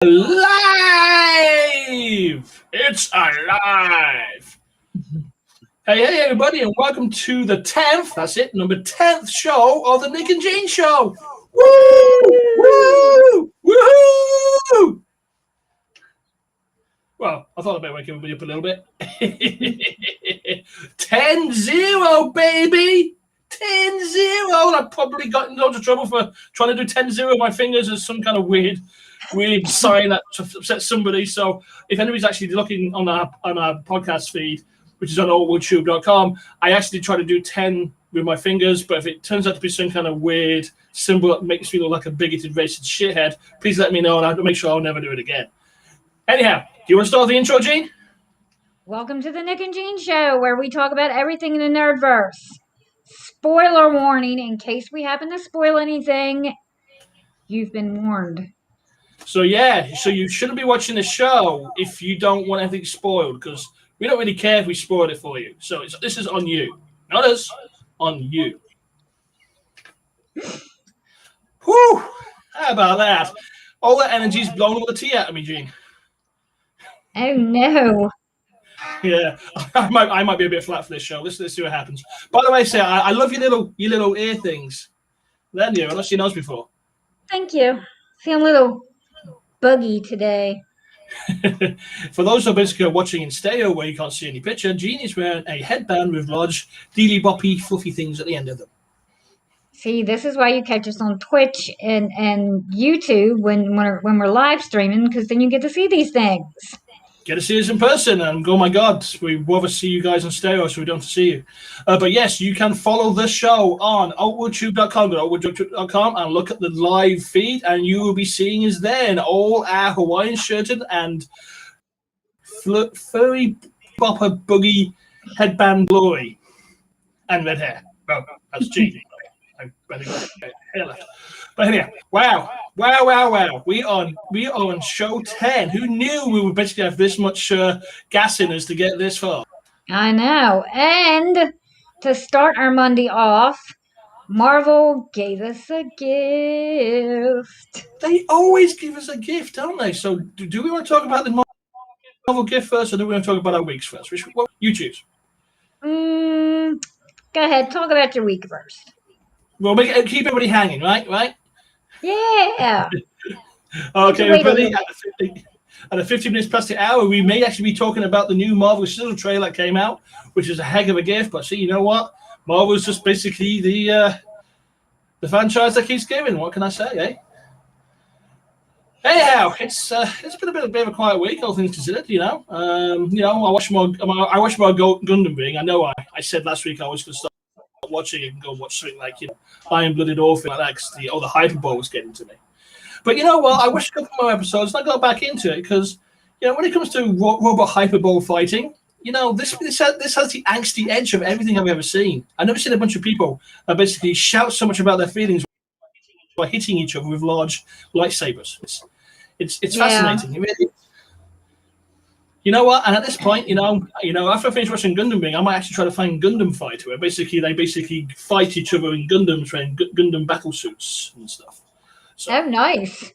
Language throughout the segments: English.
Alive! It's alive! Hey, everybody, and welcome to the 10th, that's it, number 10th show of the Nick and Jane Show. Woo! Woo! Woohoo! Well, I thought I'd better wake everybody up a little bit. 10-0, baby! 10-0! I've probably got in loads of trouble for trying to do 10-0 with my fingers as some kind of weird sign that upsets somebody. So if anybody's actually looking on our podcast feed, which is on oldwoodtube.com, I actually try to do 10 with my fingers, but if it turns out to be some kind of weird symbol that makes me look like a bigoted racist shithead, please let me know and I'll make sure I'll never do it again. Anyhow, do you want to start the intro, Gene? Welcome to the Nick and Jane Show, where we talk about everything in the nerdverse. Spoiler warning, in case we happen to spoil anything, you've been warned. So you shouldn't be watching the show if you don't want anything spoiled, because we don't really care if we spoil it for you. So this is on you, not us, on you. Whew! How about that? All that energy's blown all the tea out of me, Gene. Oh no! Yeah, I might be a bit flat for this show. Let's see what happens. By the way, Sarah, I love your little ear things. They're new. I've not seen those before. Thank you. Feeling a little buggy today. For those who are basically watching in stereo where you can't see any picture, Gene is wearing a headband with large, deely-boppy, fluffy things at the end of them. See, this is why you catch us on Twitch and YouTube when we're live streaming, because then you get to see these things. Get to see us in person, and oh my God, we rather see you guys on stereo, so we don't have to see you. But yes, you can follow the show on oldwoodtube.com, and look at the live feed, and you will be seeing us there in all our Hawaiian shirted and furry bopper boogie headband glory and red hair. Oh, that's Gene. I better go hair left. But anyhow, wow. We are on show 10. Who knew we would basically have this much gas in us to get this far? I know. And to start our Monday off, Marvel gave us a gift. They always give us a gift, don't they? So do we want to talk about the Marvel gift first, or do we want to talk about our weeks first? What you choose? Go ahead. Talk about your week first. We'll keep everybody hanging, right? Yeah. Okay, everybody. At the 50 minutes past the hour, we may actually be talking about the new Marvel Sizzle trailer that came out, which is a heck of a gift. But see, you know what? Marvel's just basically the franchise that keeps giving. What can I say, eh? Anyhow, it's been a bit of a quiet week, all things considered. I watched more Gundam Wing. I know I said last week I was going to start watching it and go watch something like Iron-Blooded Orphan like that, because the hyperbole was getting to me. But you know what? I watched a couple more episodes and I got back into it because when it comes to robot hyperbole fighting, this has the angsty edge of everything I've ever seen. I've never seen a bunch of people basically shout so much about their feelings by hitting each other with large lightsabers. It's fascinating. It really is. You know what? And at this point, after I finish watching Gundam Wing, I might actually try to find Gundam Fight, where they fight each other in Gundams wearing Gundam battle suits and stuff. So, oh, nice.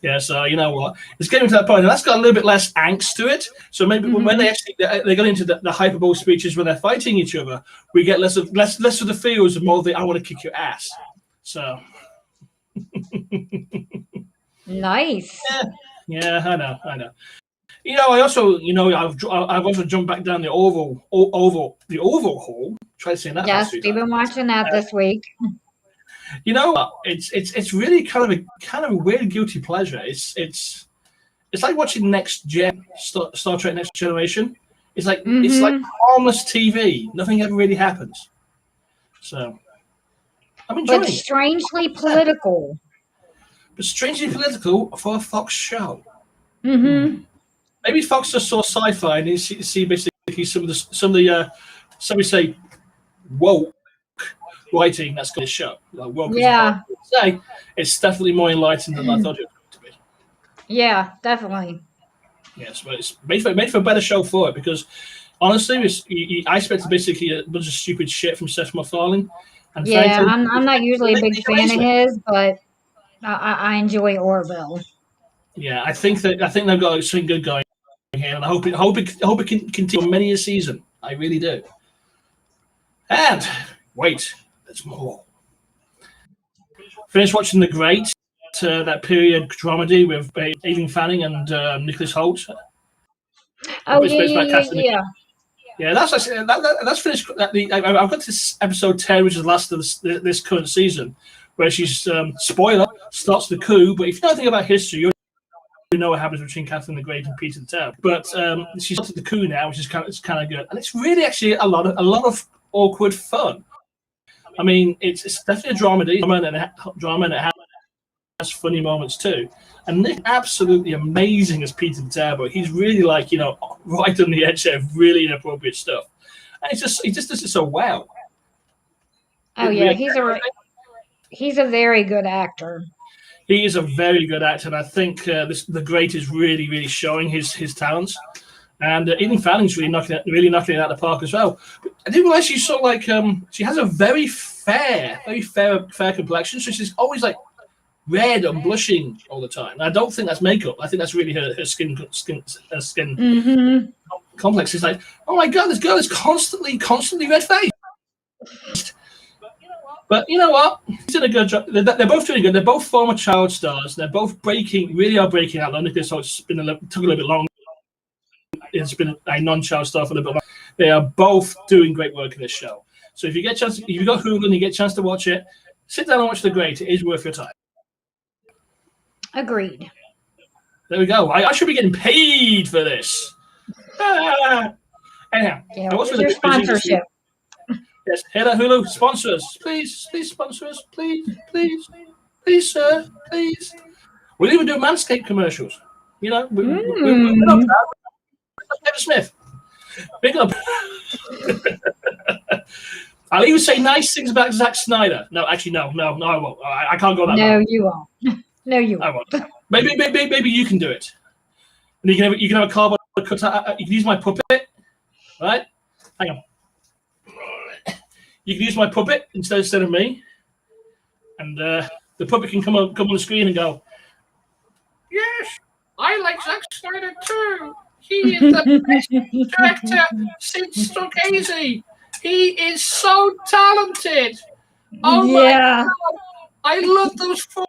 Yeah, so you know what? It's getting to that point, and that's got a little bit less angst to it. So maybe when they get into the hyperbole speeches when they're fighting each other, we get less of the feels and more of the "I want to kick your ass." So. Nice. Yeah, I know. I also, I've also jumped back down the oval hole. Try saying that. Yes, we've been watching that this week. You know what? It's really kind of a weird guilty pleasure. It's like watching Next Gen, Star Trek Next Generation. It's like it's like harmless TV. Nothing ever really happens. So I'm enjoying it. But strangely political. But strangely political for a Fox show. Mm-hmm. Maybe Fox just saw sci-fi and you see basically some of the some would say woke writing that's got this show. Like woke, yeah. Say it's definitely more enlightened than I thought it was going to be. Yeah, definitely. Yes, but it's made for a better show for it, because honestly, I expected basically a bunch of stupid shit from Seth MacFarlane. And yeah, I'm not usually a big fan of his, but I enjoy Orville. Yeah, I think they've got something good going here, and I hope it can continue many a season. I really do. And wait, there's more. Finished watching The Great, that period dramedy with Aileen Fanning and Nicholas Hoult. Oh It's about Catherine. yeah. Yeah, that's finished. I've got this episode 10, which is the last of this current season, where she's spoiler starts the coup. But if you know anything about history, you know what happens between Catherine the Great and Peter the Terrible. But she's started the coup now, which is kind of good, and it's really actually a lot of awkward fun. I mean, it's definitely a dramedy, and it has funny moments too. And Nick absolutely amazing as Peter the Terrible. He's really like, right on the edge there of really inappropriate stuff. And he just does it so well. Oh yeah, he's a very good actor. He is a very good actor, and I think The Great is really, really showing his talents. And Aileen Fanning's really knocking it out of the park as well. But I didn't realize she's so like she has a very fair complexion. So she's always like red and blushing all the time. And I don't think that's makeup. I think that's really her skin Mm-hmm. complex. It's like, oh my god, this girl is constantly red faced. But you know what? He's done a good job. They're both doing good. They're both former child stars. They're both really are breaking out. Nicholas Hoult's took a little bit long. It's been a non-child star for a little bit. They are both doing great work in this show. So if you get a chance, if you've got Hulu and you get a chance to watch it, sit down and watch The Great. It is worth your time. Agreed. There we go. I should be getting paid for this. Anyhow, yeah, what's your sponsorship? Yes, head at Hulu, sponsor us. Please sponsor us. Please, sir, please. We'll even do Manscaped commercials. We're not proud. David Smith. Big up. I'll even say nice things about Zack Snyder. No, actually, no, I won't. I can't go that No, far. you won't. No, you won't. I won't. Maybe you can do it. And you can have a cardboard cutout. You can use my puppet, right? Hang on. You can use my puppet instead of me, and the puppet can come on the screen and go, "Yes, I like Zack Snyder too. He is the best director since Scorsese. He is so talented. Oh yeah. my god, I love those 4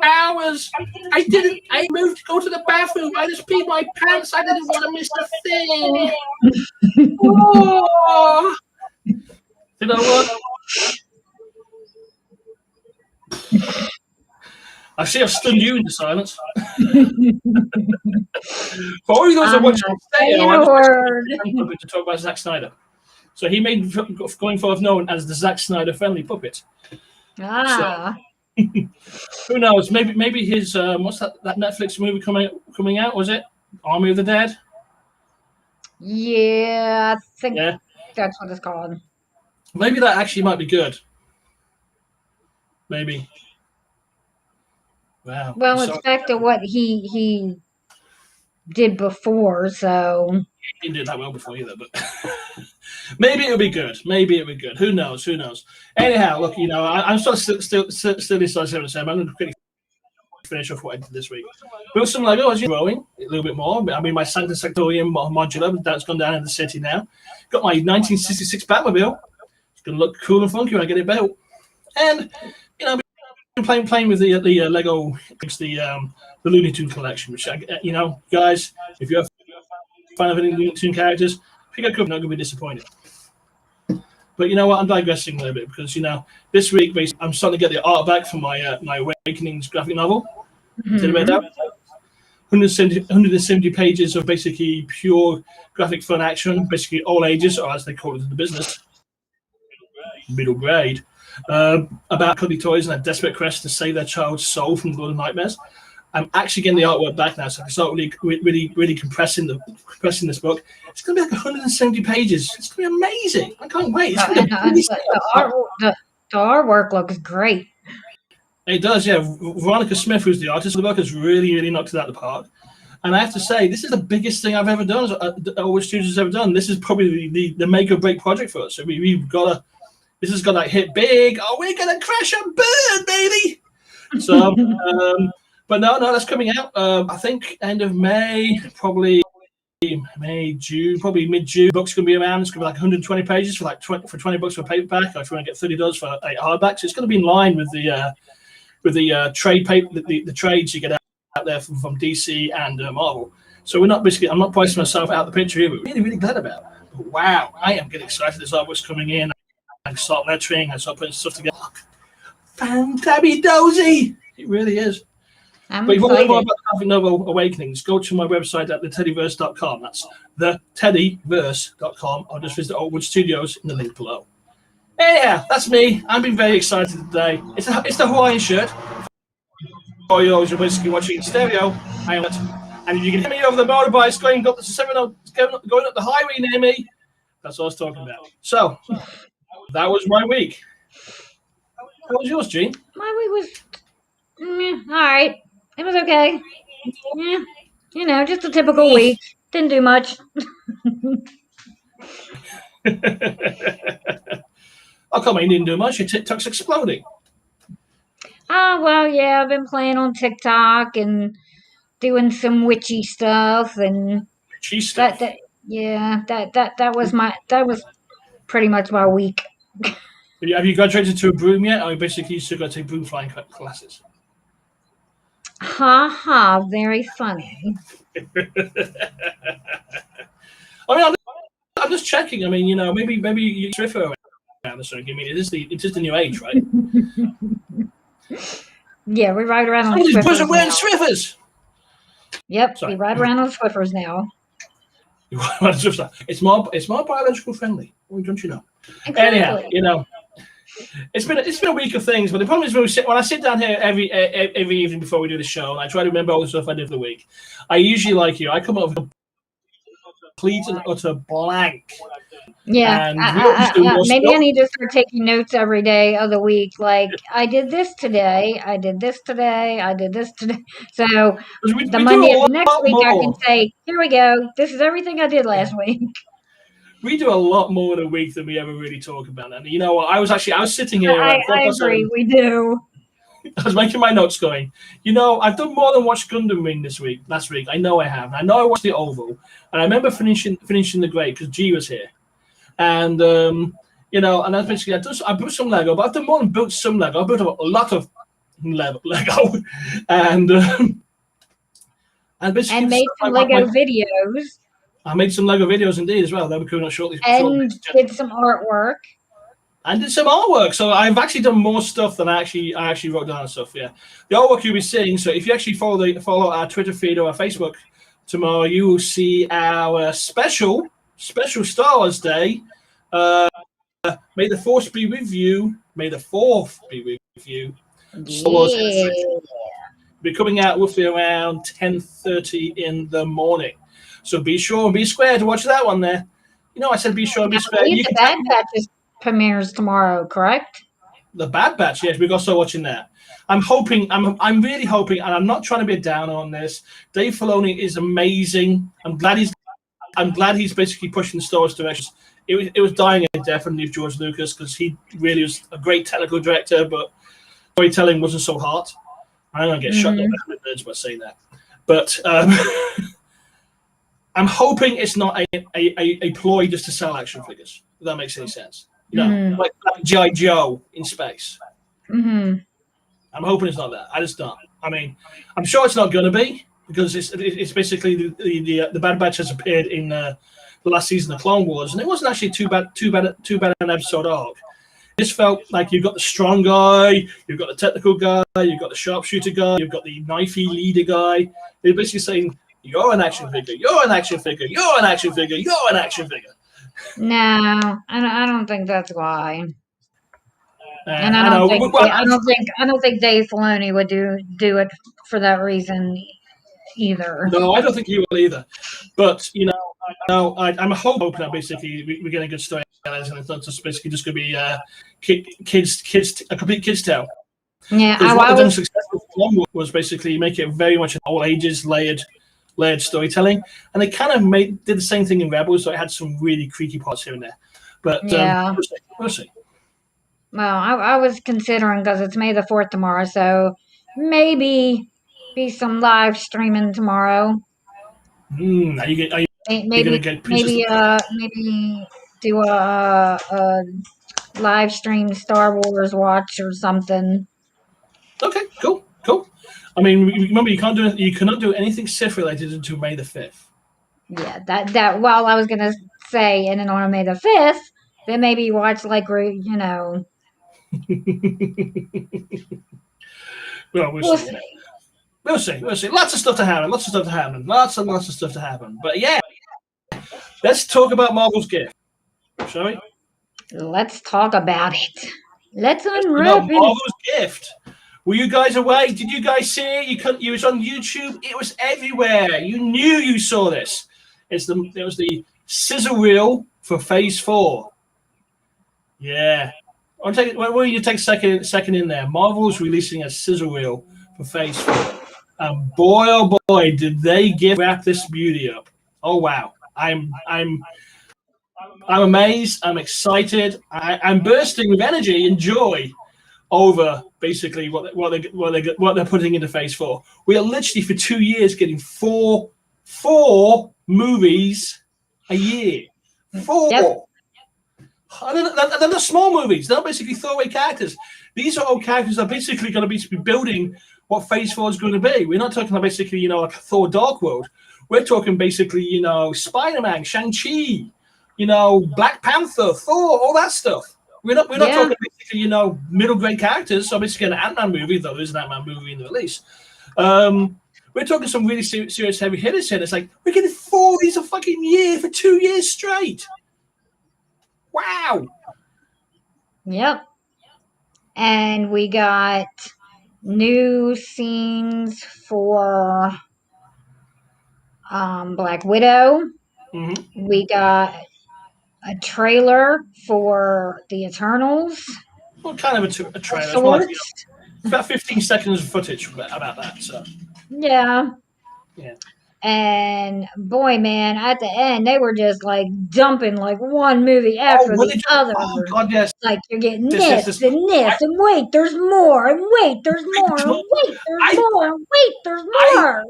hours. I moved to go to the bathroom. I just peed my pants. I didn't want to miss a thing. Oh. You know what? I see I've stunned you into silence. For all of those that watch to talk about Zack Snyder. So he made going forth known as the Zack Snyder friendly puppet. Ah. So, who knows? Maybe his what's that Netflix movie coming out? Was it Army of the Dead? Yeah, I think that's what it's called. Maybe that actually might be good. Maybe. Wow. Well, it's back to what he did before, so he didn't do that well before either, but maybe it'll be good. Who knows? Anyhow, look, I'm still indecisive. I'm going to quickly finish off what I did this week. Wilson Lego is growing a little bit more. I mean, my Sanctum Sanctorium modular that's gone down in the city now. Got my 1966 Batmobile. It's going to look cool and funky when I get it built. And I've been playing with the Lego, the Looney Tunes collection, which guys, if you're a fan of any Looney Tunes characters, pick a couple. Not going to be disappointed. But you know what? I'm digressing a little bit because this week I'm starting to get the art back from my my Awakenings graphic novel. Mm-hmm. 170 pages of basically pure graphic fun action, basically all ages, or as they call it in the business, middle grade, about cuddly toys and a desperate quest to save their child's soul from blood and nightmares. I'm actually getting the artwork back now, so I can start really compressing this book. It's going to be like 170 pages. It's going to be amazing. I can't wait. The artwork looks great. It does, yeah. Veronica Smith, who's the artist of the book, has really knocked it out of the park. And I have to say, this is the biggest thing I've ever done, Always Studios has ever done. This is probably the make or break project for us. So this has got to hit big. Oh, we're going to crash and burn, baby. So But no, that's coming out. I think end of May, probably May, June, probably mid-June. Book's going to be around. It's going to be like 120 pages for like 20 $20 for paperback. Or if you want to get $30 for a hardback, so it's going to be in line with the trade paper, the trades you get out there from DC and Marvel. So I'm not pricing myself out of the picture here, but really, really glad about it. But wow, I am getting excited. There's artwork's coming in. I start lettering. I start putting stuff together. Fantabby dozy! It really is. I'm but if you want to excited. know more about Graphic Novel Awakenings, go to my website at theteddyverse.com. That's theteddyverse.com, or just visit Oakwood Studios in the link below. Anyhow, that's me. I've been very excited today. It's the Hawaiian shirt. For you're basically watching in stereo. And if you can hear me over the motorbikes going up the highway near me, that's what I was talking about. So, that was my week. How was yours, Gene? My week was all right. It was okay. Yeah, just a typical week. Didn't do much. How come you didn't do much? Your TikTok's exploding. Oh, well, yeah, I've been playing on TikTok and doing some witchy stuff and stuff. that was pretty much my week. Have you graduated to a broom yet? Or basically you still got to take broom flying classes? Ha, very funny. I mean, I'm just checking. I mean, maybe you Lucifer around or something. I mean, it's just the new age, right? Yeah, we ride around on Somebody's Swiffers wearing now. Swiffers. Yep, we ride around on Swiffers now. It's more biological friendly. Don't you know? Exactly. Anyhow, it's been a week of things, but the problem is when I sit down here every evening before we do the show, and I try to remember all the stuff I did for the week. I usually, like you, I come up with a complete and utter blank. Yeah, maybe I need to start taking notes every day of the week. Like, I did this today, I did this today, I did this today. So the Monday of the next week, I can say, here we go. This is everything I did last week. We do a lot more in a week than we ever really talk about. And you know what? I was sitting here. I agree, we do. I was making my notes going, I've done more than watch Gundam Wing last week. I know I have. I know I watched the Oval. And I remember finishing the Great because G was here. And, and that's basically, I built some Lego, but I've done more than built some Lego. I built a lot of Lego. And basically. And made some Lego videos. I made some Lego videos indeed as well. They'll be coming up shortly. And did some artwork. I did some artwork, so I've actually done more stuff than I actually wrote down stuff. Yeah, the artwork you'll be seeing. So if you actually follow our Twitter feed or our Facebook tomorrow, you will see our special Star Wars Day. May the Force be with you. May the Fourth be with you. Star Wars will be coming out roughly around 10:30 in the morning. So be sure and be square to watch that one there. I said be sure and be square. The Bad Batch premieres tomorrow, correct? The Bad Batch, yes, we're also watching that. I'm really hoping, and I'm not trying to be a downer on this. Dave Filoni is amazing. I'm glad he's basically pushing the Star Wars directions. It was dying a death and leave George Lucas because he really was a great technical director, but storytelling wasn't so hot. I'm gonna get shut down by saying that, but I'm hoping it's not a ploy just to sell action figures. If that makes any sense. Like G.I. Joe in space. Mm-hmm. I'm hoping it's not that. I just don't. I mean, I'm sure it's not going to be because it's basically the Bad Batch has appeared in the last season of Clone Wars, and it wasn't actually too bad an episode arc. It just felt like you've got the strong guy, you've got the technical guy, you've got the sharpshooter guy, you've got the knifey leader guy. They're basically saying, "You're an action figure. You're an action figure. You're an action figure. You're an action figure." No, I don't think that's why. And I don't think Dave Filoni would do it for that reason either. No, I don't think he will either. But I'm hoping that basically we're getting a good story, and it's not just basically just going to be kids a complete kids tale. Yeah, what the successful Clone was basically make it very much an all ages layered storytelling, and they kind of did the same thing in Rebels, so it had some really creaky parts here and there. But we'll see. Well, I was considering because it's May the 4th tomorrow, so maybe be some live streaming tomorrow. Are you gonna get maybe do a live stream Star Wars watch or something. Okay, cool. I mean, remember, you cannot do anything Sith related until May the 5th. Yeah, that. Well, I was gonna say, and then on May the 5th, then maybe watch Well, we'll see. We'll see. Lots of stuff to happen. Lots and lots of stuff to happen. But yeah, let's talk about Marvel's gift, shall we? Let's talk about it. Let's unwrap it. Marvel's gift. Were you guys away? Did you guys see it? You was on YouTube. It was everywhere. You knew you saw this. It was the Sizzle Reel for Phase 4. Yeah. Why don't you take a second in there? Marvel's releasing a Sizzle Reel for Phase 4. And boy, oh boy, did they wrap this beauty up. Oh wow. I'm amazed. I'm excited. I'm bursting with energy and joy over basically what they're putting into Phase 4. We are literally for 2 years getting four movies a year. 4. Yep. And they're small movies. They're basically throwaway characters. These are all characters that are basically going to be building what Phase 4 is going to be. We're not talking about basically, like Thor Dark World. We're talking basically, Spider-Man, Shang-Chi, Black Panther, Thor, all that stuff. We're not talking basically, middle grade characters. So basically an Ant-Man movie, though there's an Ant-Man movie in the release. We're talking some really serious heavy hitters here. It's like we're getting 4 of these a fucking year for 2 years straight. Wow. Yep. And we got new scenes for Black Widow. Mm-hmm. We got a trailer for the Eternals. Well, kind of a trailer. About 15 seconds of footage about that. So. Yeah. And boy, man, at the end, they were just like dumping like one movie after the other. Oh, God, yes. Like you're getting this, and wait, there's more, and wait, there's more, and wait, there's more, and wait, there's more.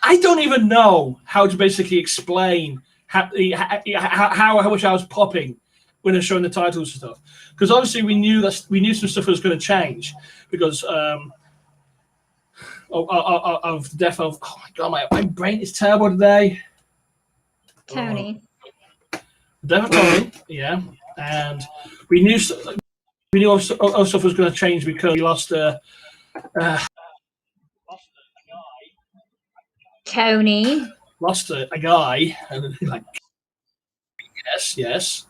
I don't even know how to basically explain how much I was popping when they're showing the titles and stuff. Because obviously we knew some stuff was going to change because of the death of, oh my God, my brain is terrible today. Tony. The death of Tony, yeah. And we knew all stuff was going to change because we lost Tony. Lost a guy. And like, yes.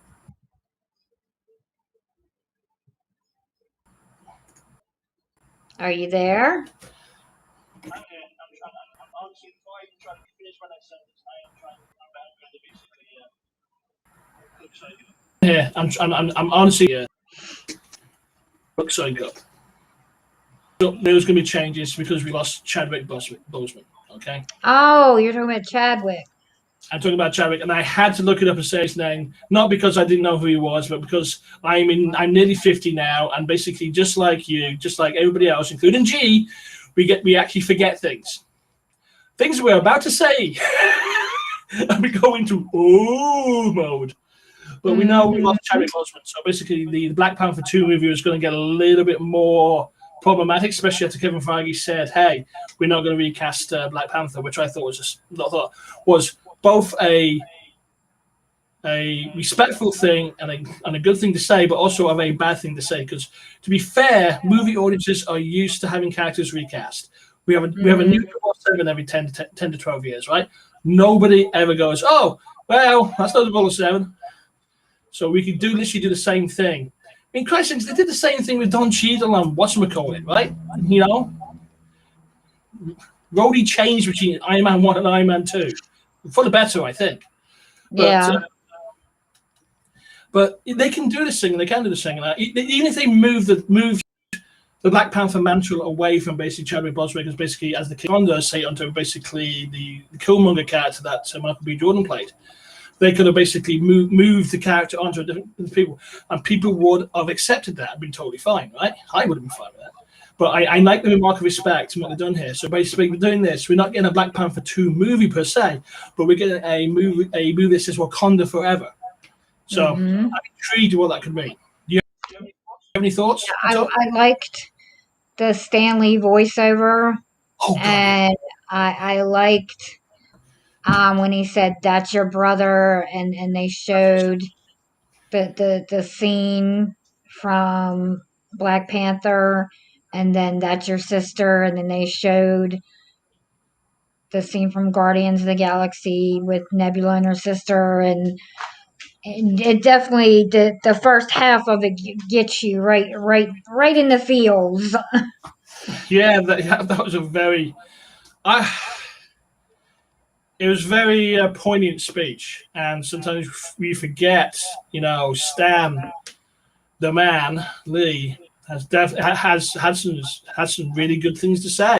Are you there? Yeah, I'm honestly looks so good. So there's going to be changes because we lost Chadwick Boseman. Okay. Oh, you're talking about Chadwick. I'm talking about Chadwick, and I had to look it up and say his name, not because I didn't know who he was, but because I'm nearly 50 now, and basically just like you, just like everybody else, including G, we actually forget things we're about to say, and we go into mode. But we know we lost Chadwick Boseman, so basically the Black Panther 2 movie is going to get a little bit more problematic, especially after Kevin Feige said, "Hey, we're not going to recast Black Panther," which I thought was both a respectful thing and a good thing to say, but also a very bad thing to say. Because to be fair, movie audiences are used to having characters recast. We have a new 007 every 10 to 12 years, right? Nobody ever goes, "Oh, well, that's not the 007." So we could literally do the same thing. I mean, Christ, they did the same thing with Don Cheadle and whatchamacallit, right? Rhodey changed between Iron Man 1 and Iron Man 2. For the better, I think. But they can do this thing, they can do this thing. Even if they move the Black Panther mantle away from basically Chadwick Boseman, basically as the Killmonger, say, onto basically the Killmonger character that Michael B. Jordan played. They could have basically moved the character onto different people, and people would have accepted that and been totally fine, right? I would have been fine with that. But I like the remark of respect and what they've done here. So basically, we're doing this. We're not getting a Black Panther 2 movie per se, but we're getting a movie that says Wakanda forever. So I'm intrigued with what that could mean. Do you have any thoughts? I liked the Stan Lee voiceover, and I liked when he said, "That's your brother," and they showed the scene from Black Panther, and then "That's your sister," and then they showed the scene from Guardians of the Galaxy with Nebula and her sister, and it definitely the first half of it gets you right in the feels. Yeah, that was a very, it was very poignant speech, and sometimes we forget, Stan, the man, Lee, has had some really good things to say.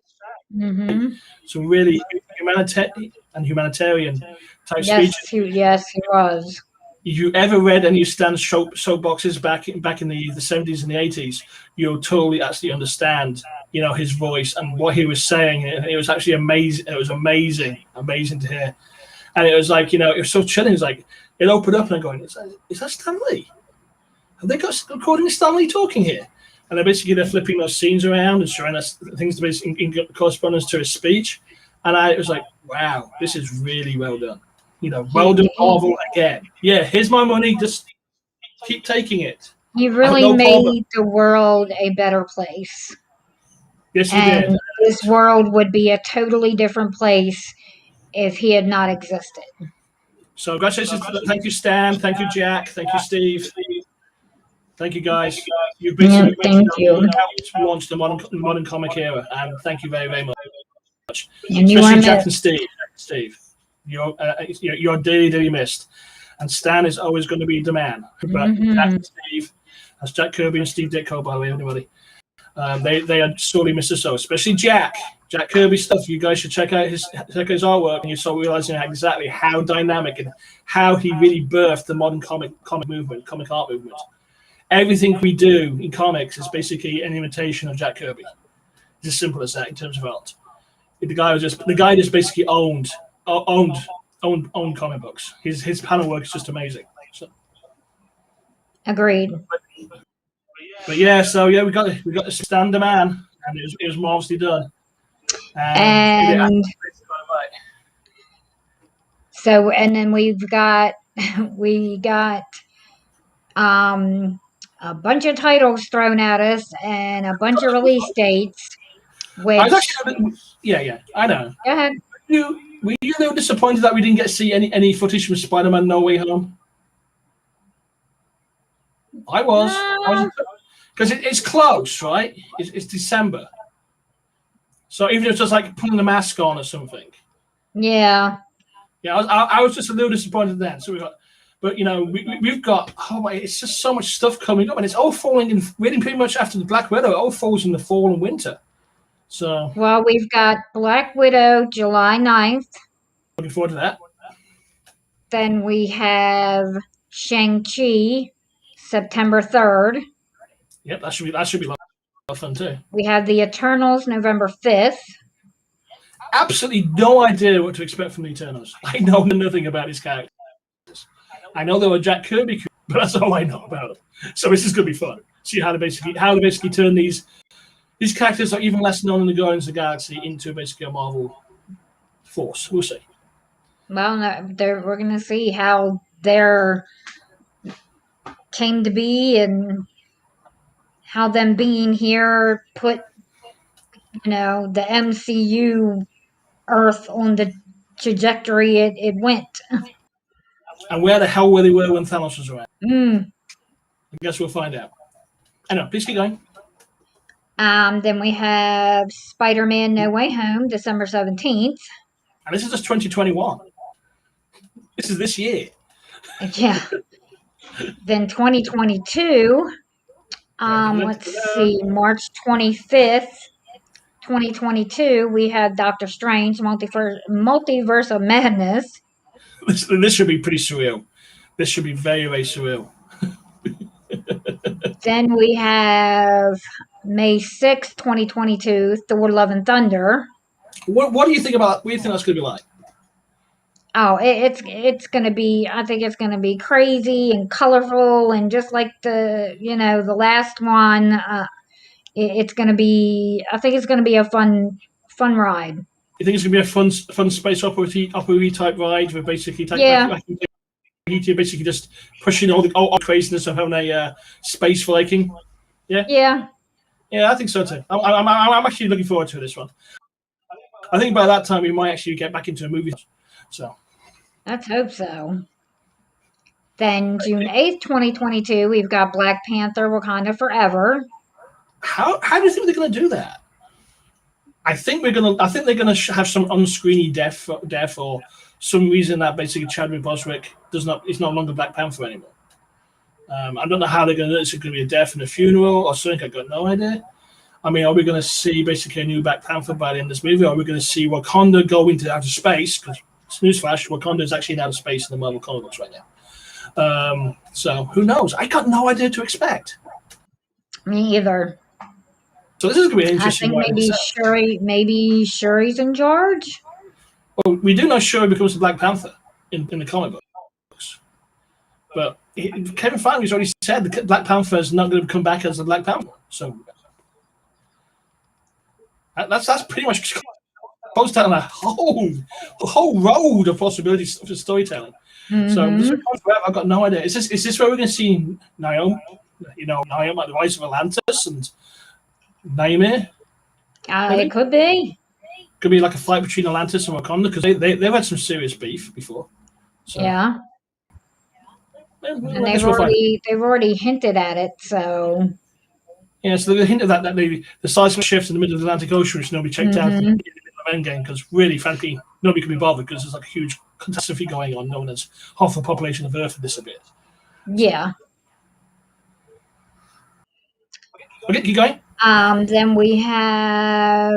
Some really humanitarian type speeches. Yes, he was. If you ever read any of Stan's soapboxes back in the 70s and the 80s, you'll totally actually understand, his voice and what he was saying. And it was actually amazing. It was amazing to hear. And it was like, it was so chilling. It was like, it opened up and I'm going, is that Stan Lee? Have they got recording Stan Lee talking here? And they're flipping those scenes around and showing us things to be in correspondence to his speech. And it was like, wow, this is really well done. Well done, Marvel again. Yeah, here's my money. Just keep taking it. He really made the world a better place. Yes, he did. This world would be a totally different place if he had not existed. So, congratulations. Thank you, Stan. Thank you, Jack. Thank you, Steve. Thank you, guys. You've been launched the modern comic era, and thank you very, very much. Especially Jack and Steve. You're dearly missed. And Stan is always going to be the man. But Jack and Steve, that's Jack Kirby and Steve Ditko, by the way, anybody. They are sorely missed so, especially Jack Kirby stuff. You guys should check out his artwork, and you start realizing exactly how dynamic and how he really birthed the modern comic art movement. Everything we do in comics is basically an imitation of Jack Kirby. It's as simple as that in terms of art. The guy just basically owned comic books. His panel work is just amazing. So. Agreed. But yeah, we got to stand the man, and it was marvelously done. And then we got a bunch of titles thrown at us and a bunch of release dates. Which I know. Go ahead. Were you a little disappointed that we didn't get to see any footage from Spider-Man No Way Home? I was. Because it's close, right? It's December. So even if it's just like putting the mask on or something. Yeah. Yeah, I was just a little disappointed then. So we've got it's just so much stuff coming up, and it's all falling in really pretty much after the Black Widow. It all falls in the fall and winter. So we've got Black Widow July 9th. Looking forward to that. Then we have Shang-Chi September 3rd. Yep, that should be a lot of fun too. We have the Eternals November 5th. Absolutely no idea what to expect from the Eternals. I know nothing about these characters. I know they were Jack Kirby, but that's all I know about them. So this is going to be fun. See how they basically turn these characters that are even less known in the Guardians of the Galaxy into basically a Marvel force. We'll see. Well, we're going to see how their came to be and how them being here put, the MCU Earth on the trajectory it went. And where the hell were they when Thanos was around? I guess we'll find out. I know. Please keep going. Then we have Spider-Man No Way Home, December 17th. And this is just 2021. This is this year. Yeah. Then 2022, let's see, March 25th, 2022, we have Doctor Strange, Multiverse of Madness. This should be pretty surreal. This should be very, very surreal. Then we have May 6th, 2022, Thor: Love and Thunder. What do you think about? What do you think that's going to be like? Oh, it's going to be. I think it's going to be crazy and colorful, and just like the last one. It's going to be. I think it's going to be a fun ride. You think it's going to be a fun space opera type ride with basically basically just pushing all the craziness of having a space Viking? Yeah, I think so too. I'm actually looking forward to this one. I think by that time we might actually get back into a movie. So let's hope so. Then June 8th, 2022, we've got Black Panther: Wakanda Forever. How do you think they're going to do that? I think they're going to have some on-screeny death or some reason that basically Chadwick Boswick is no longer Black Panther anymore. I don't know how they're going to do it. Is it going to be a death and a funeral or something? I've got no idea. I mean, are we going to see basically a new Black Panther by the end of this movie? Or are we going to see Wakanda go into outer space? Because newsflash, Wakanda is actually in outer space in the Marvel comic books right now. So who knows? I got no idea what to expect. Me either. So this is going to be interesting. I think maybe Shuri's in charge. Well, we do know Shuri becomes the Black Panther in the comic books, but Kevin Feige's already said the Black Panther is not going to come back as the Black Panther. So that's pretty much closed down a whole road of possibilities for storytelling. Mm-hmm. So I've got no idea. Is this where we're going to see Naomi? Naomi at the Rise of Atlantis and Naomi? It could be. Could be like a fight between Atlantis and Wakanda because they've had some serious beef before. So, yeah. And they've already hinted at it. So yeah, so they hinted that the seismic shift in the middle of the Atlantic Ocean which nobody checked out in the Endgame because really, frankly, nobody could be bothered because there's like a huge catastrophe going on, known as half the population of Earth had disappeared. Yeah. Okay, keep going. Then we have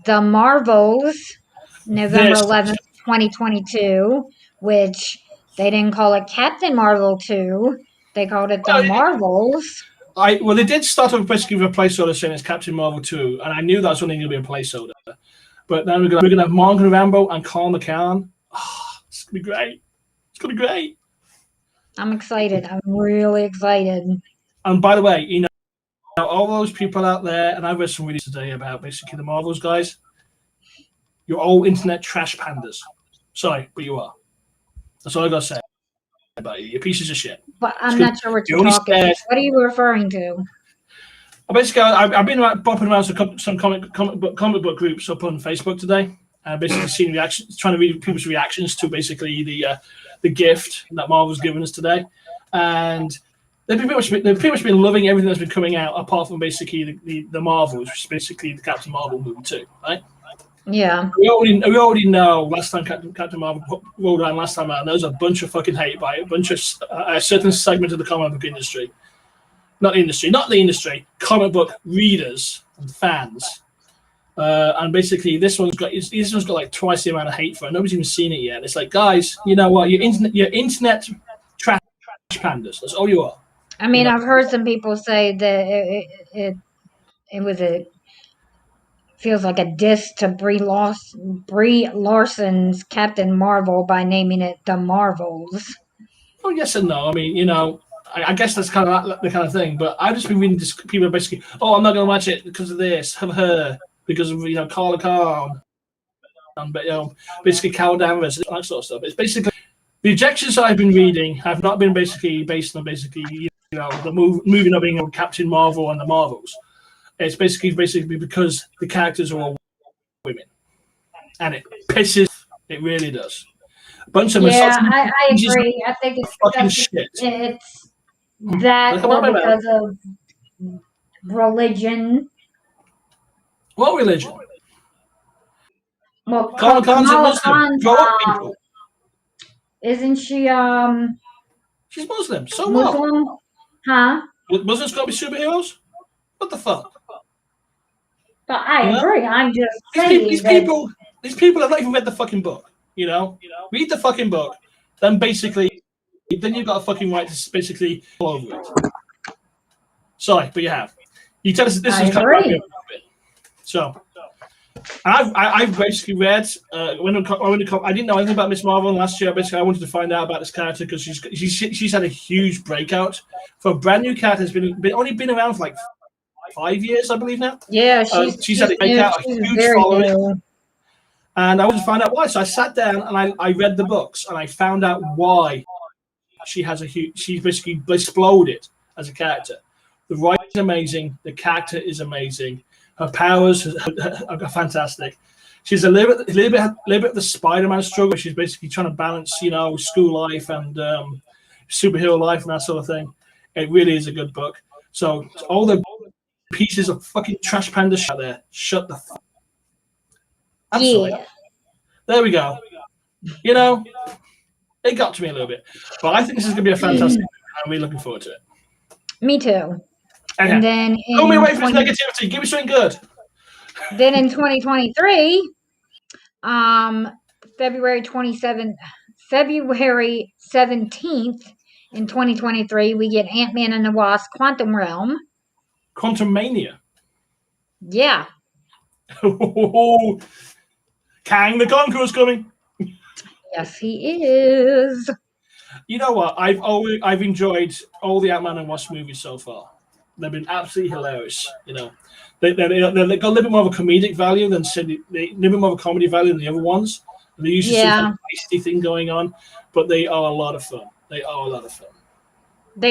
The Marvels, November 11th, 2022, which they didn't call it Captain Marvel 2. They called it The Marvels. They did start off basically with a placeholder saying it's Captain Marvel 2, and I knew that was only going to be a placeholder. But then we're going to have Margot Rambeau and Carl McCann. Oh, it's going to be great. It's going to be great. I'm excited. I'm really excited. And by the way, all those people out there, and I read some videos today about basically the Marvels guys. You're all internet trash pandas. Sorry, but you are. That's all I got to say about you. You're pieces of shit. But I'm not sure what you're talking about. What are you referring to? Basically, I've been bopping around some comic book groups up on Facebook today, and basically seeing reactions, trying to read people's reactions to basically the gift that Marvel's given us today, and they've pretty much been loving everything that's been coming out, apart from basically the Marvels, which is basically the Captain Marvel movie too, right? Yeah. We already know last time Captain Marvel rolled around last time out, and there was a bunch of fucking hate by a bunch of a certain segment of the comic book industry. Not the industry, comic book readers and fans. And basically this one's got like twice the amount of hate for it. Nobody's even seen it yet. It's like, guys, you know what? You're internet trash pandas. That's all you are. I mean, I've heard some people say that it feels like a diss to Brie Larson's Captain Marvel by naming it The Marvels. Oh, yes and no. I mean, I guess that's kind of the kind of thing. But I've just been reading this. People are basically, I'm not going to watch it because of this, of her, because of Carla Khan, and basically Carol Danvers, that sort of stuff. It's basically the objections I've been reading have not been basically based on the movie not being Captain Marvel and the Marvels. It's basically because the characters are all women, and it pisses. It really does. A bunch of I agree. I think it's fucking shit. It's that or because of religion. What religion? Well, Kamala Khan's isn't she? She's Muslim. So Muslim? what? Huh? Muslims gotta be superheroes? What the fuck? But I agree. I'm just saying these people have not even read the fucking book. Read the fucking book. Then you've got a fucking right to basically all over it. Sorry, but you have. You tell us this is kind of a bit. So, I've basically read I didn't know anything about Miss Marvel last year. Basically, I wanted to find out about this character because she's had a huge breakout for a brand new character. Has only been around for like 5 years, I believe now. Yeah, she's had a breakout, a huge following. New. And I wanted to find out why. So I sat down and I read the books and I found out why she's basically exploded as a character. The writing is amazing. The character is amazing. Her powers are fantastic. She's a little bit of the Spider-Man struggle. She's basically trying to balance, school life and superhero life and that sort of thing. It really is a good book. So all the pieces of fucking trash panda shit there. Shut the fuck. I'm sorry. There we go. It got to me a little bit. But I think this is going to be a fantastic movie. I'm really looking forward to it. Me too. Okay. And then pull me away from this negativity. Give me something good. Then in 2023, February 17th in 2023, we get Ant-Man and the Wasp: Quantum Realm. Quantum Mania. Yeah. Kang the Conqueror's coming. Yes, he is. You know what? I've enjoyed all the Ant-Man and Wasp movies so far. They've been absolutely hilarious. They've got a little bit more of a comedic value than a little bit more of a comedy value than the other ones. They usually some kind of feisty thing going on, but they are a lot of fun. They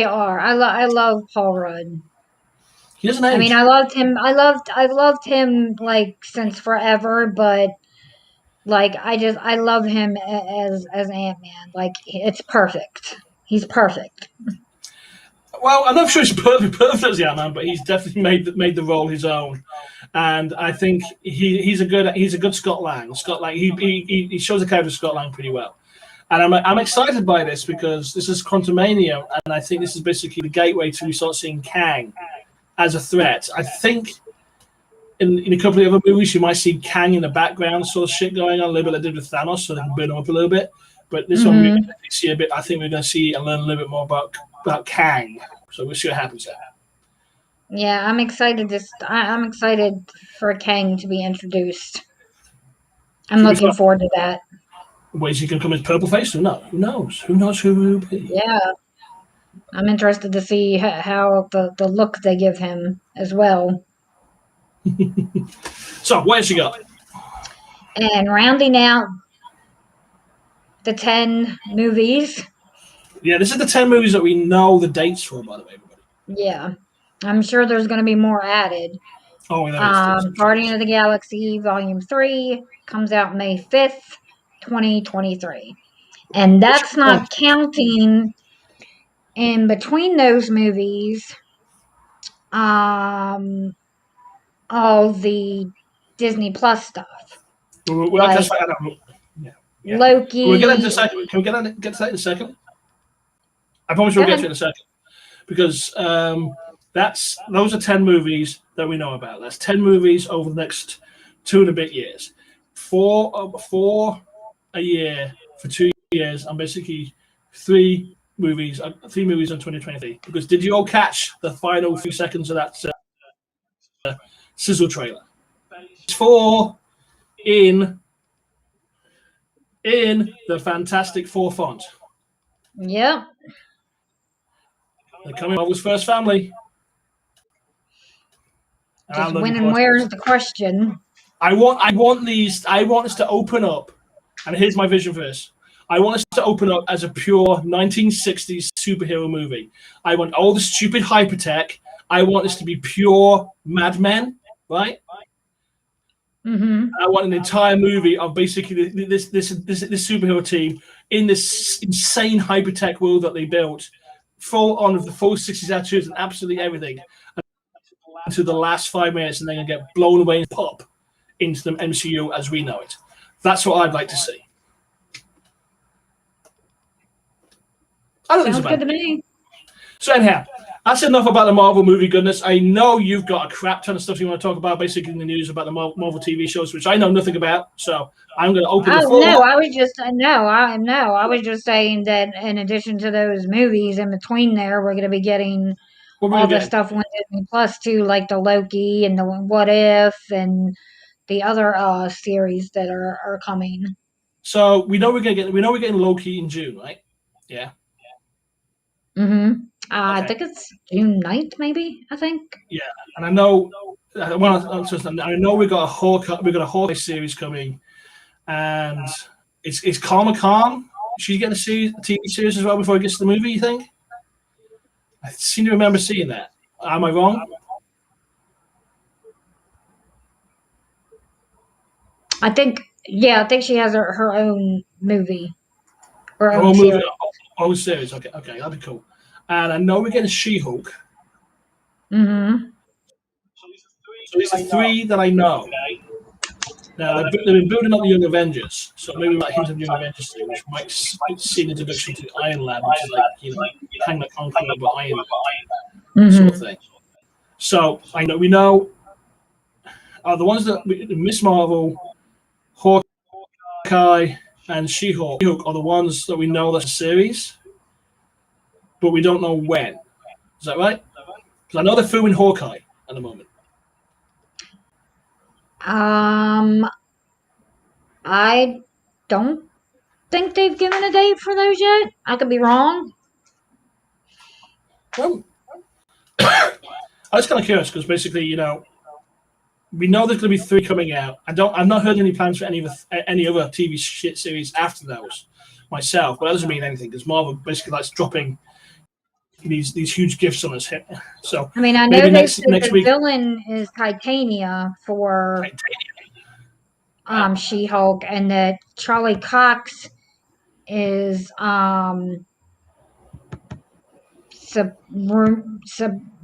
are. I love Paul Rudd. He doesn't age. I mean, I loved him like since forever, but like I love him as Ant-Man. Like it's perfect. He's perfect. Well, I'm not sure he's perfect as the Ant-Man, but he's definitely made the role his own. And I think he's a good Scott Lang. Scott Lang he shows the character of Scott Lang pretty well. And I'm excited by this because this is Quantumania, and I think this is basically the gateway to start seeing Kang as a threat. I think in a couple of other movies you might see Kang in the background sort of shit going on, a little bit like they did with Thanos, so they can burn him up a little bit. But this one we're going to see a bit. I think we're going to see and learn a little bit more about Kang. So we'll see what happens there. Yeah, I'm excited. I'm excited for Kang to be introduced. I'm looking forward to that. Is he going to come as Purple Face? Who knows? Who knows who will be? Yeah. I'm interested to see how the look they give him as well. So, what else you got? And rounding out the 10 movies. Yeah, this is the 10 movies that we know the dates for, by the way, everybody. Yeah. I'm sure there's going to be more added. Oh, yeah. Guardian of the Galaxy Volume 3 comes out May 5th, 2023. And that's not counting in between those movies all the Disney Plus stuff. Like Loki. We'll get into a second. Can we get to that in a second? I promise we'll get to it in a second. Because those are 10 movies that we know about. That's 10 movies over the next 2 and a bit years. 4 a year for 2 years, and basically 3 movies in 2023. Because did you all catch the final few seconds of that Sizzle trailer? It's 4 in the Fantastic Four font. Yep. They're coming Marvel's first family. Just when and where is the question? I want us to open up, and here's my vision for this. I want us to open up as a pure 1960s superhero movie. I want all the stupid hypertech. I want this to be pure Mad Men, right? Mm-hmm. I want an entire movie of basically this superhero team in this insane hypertech world that they built, full on of the full 60s attitudes and absolutely everything, until the last 5 minutes, and then get blown away and pop into the MCU as we know it. That's what I'd like to see. Sounds good to me. So anyhow, that's enough about the Marvel movie goodness. I know you've got a crap ton of stuff you want to talk about, basically in the news about the Marvel TV shows, which I know nothing about. So I'm going to open the floor. No, I was just saying that in addition to those movies, in between there, we're going to be getting all the stuff on Disney Plus too, like the Loki and the What If and the other series that are coming. So we know we're getting Loki in June, right? Yeah. Mm-hmm. I think it's June 9th, maybe. I think. Yeah, and I know. I know we got a Hawkeye series coming, and it's Karma Khan. She's getting a TV series as well before it gets to the movie. You think? I seem to remember seeing that. Am I wrong? I think she has her own movie. Her own movie, own series. Okay, that'd be cool. And I know we're getting She-Hulk. Mm-hmm. So these are three that I know. Now they've been building up the Young Avengers, so maybe we might hint of the Young Avengers thing, which might see an introduction to Iron Lad, which is like Kang the Conqueror but Iron Lad sort of thing. So we know are the ones that Miss Marvel, Hawkeye, and She-Hulk are the ones that we know that's a series, but we don't know when. Is that right? Because I know they're filming Hawkeye at the moment. I don't think they've given a date for those yet. I could be wrong. Well, I was kind of curious because basically, we know there's going to be 3 coming out. I've not heard any plans for any other TV series after those myself, but that doesn't mean anything because Marvel basically likes dropping these huge gifts on us. So I mean, I know next week, villain is Titania for She-Hulk, and that Charlie Cox is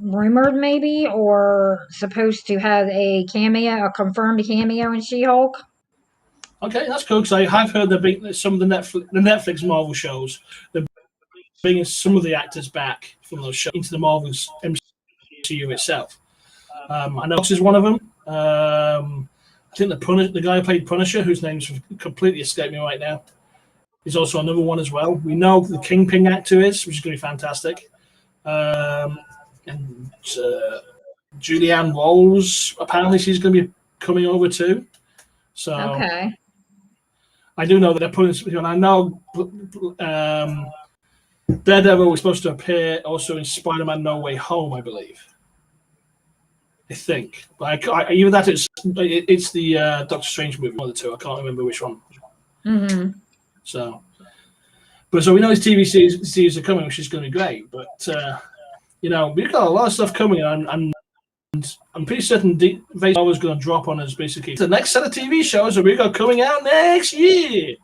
rumored maybe or supposed to have a confirmed cameo in She-Hulk. Okay, that's cool because I have heard some of the Netflix Marvel shows. They're bringing some of the actors back from those shows into the Marvel's MCU itself. I know Cox is one of them. I think the guy who played Punisher, whose name's completely escaped me right now, is also another one as well. We know the Kingpin actor is, which is going to be fantastic. And Julianne Rolls, apparently she's going to be coming over too. So okay. I do know that they're putting, and I know Daredevil was supposed to appear also in Spider-Man No Way Home, I believe. I think, but either that it's the Doctor Strange movie, one of the two. I can't remember which one. Mm-hmm. So we know these TV series are coming, which is going to be great. But we've got a lot of stuff coming, and I'm pretty certain Vader is going to drop on us basically the next set of TV shows that we got coming out next year,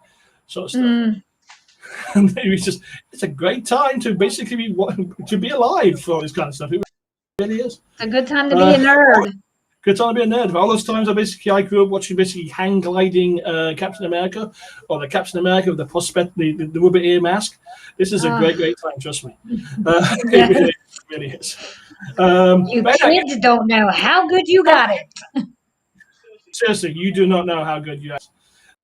sort of stuff. And it's a great time to basically be alive for all this kind of stuff. It really is. It's a good time to be a nerd. Good time to be a nerd. All those times I grew up watching basically hang gliding Captain America, or the Captain America with the rubber ear mask. This is a great time, trust me. It really is. You kids don't know how good you got it. Seriously, you do not know how good you are.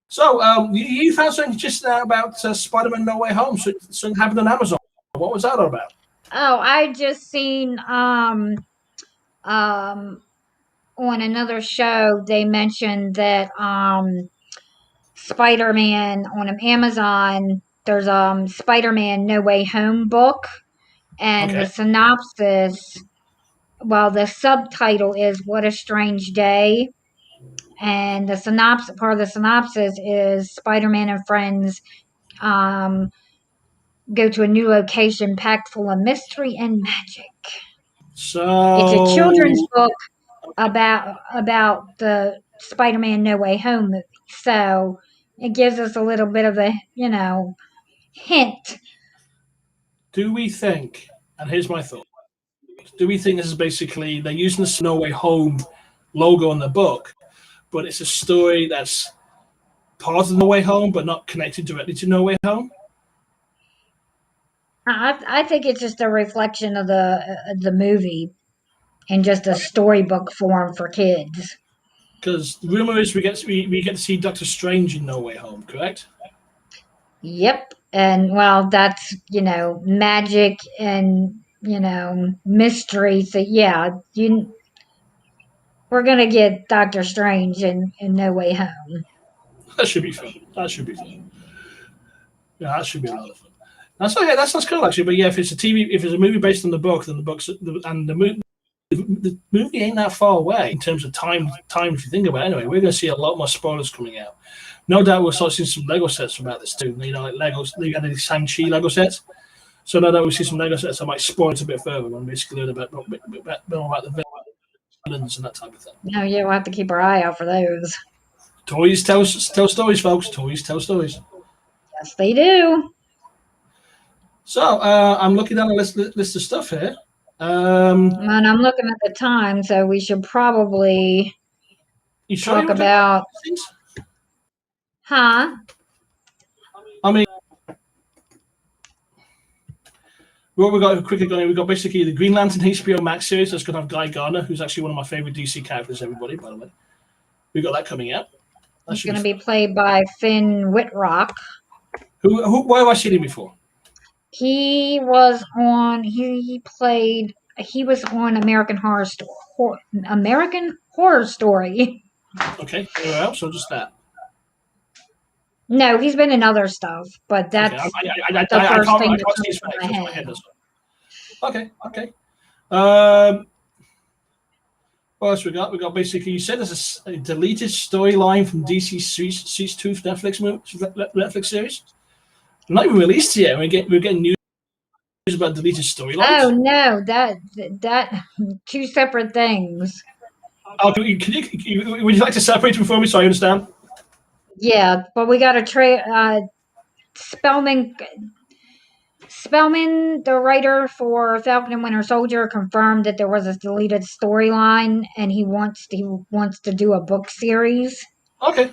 So you found something just now about Spider-Man No Way Home. Something happened on Amazon. What was that all about? Oh, I just seen on another show they mentioned that Spider-Man on Amazon, there's Spider-Man No Way Home book, and the synopsis, the subtitle is What a Strange Day, and part of the synopsis is Spider-Man and friends go to a new location packed full of mystery and magic. So it's a children's book about the Spider-Man No Way Home movie. So it gives us a little bit of a, hint. Do we think, and here's my thought, do we think this is basically, they're using the No Way Home logo on the book, but it's a story that's part of No Way Home, but not connected directly to No Way Home? I think it's just a reflection of the movie in just a storybook form for kids. Because the rumor is we get to see Doctor Strange in No Way Home, correct? Yep, and that's magic and mystery. So yeah, we're gonna get Doctor Strange in No Way Home. That should be fun. Yeah, that should be a lot of fun. That's okay. That's cool actually. But yeah, if it's a movie based on the book, then the movie ain't that far away in terms of time. If you think about it, anyway, we're going to see a lot more spoilers coming out. No doubt we'll start seeing some Lego sets about this too. Like Legos, they got the Shang-Chi Lego sets. So no doubt we'll see some Lego sets that might spoil it a bit further and basically learn about the villains and that type of thing. No, yeah, we'll have to keep our eye out for those. Toys tell stories, folks. Toys tell stories. Yes, they do. So I'm looking down a list of stuff here. And I'm looking at the time, so we should probably talk about. Huh? I mean, what we got quickly going, we got basically the Green Lantern HBO Max series that's going to have Guy Gardner, who's actually one of my favorite DC characters. Everybody, by the way, we got that coming out. He's going to be played by Finn Wittrock. Who? Where have I seen him before? He was on. He was on American Horror Story. Okay, anywhere else or just that? No, he's been in other stuff, but that's the first thing that comes to my head. Okay. What else we got? We got basically. You said there's a deleted storyline from DC Sweet Tooth Netflix series. Not even released yet. We're getting news about deleted storylines. Oh no, that two separate things. Oh, would you like to separate them for me so I understand? Yeah, but we got a Spellman, the writer for Falcon and Winter Soldier, confirmed that there was a deleted storyline, and he wants to do a book series. Okay.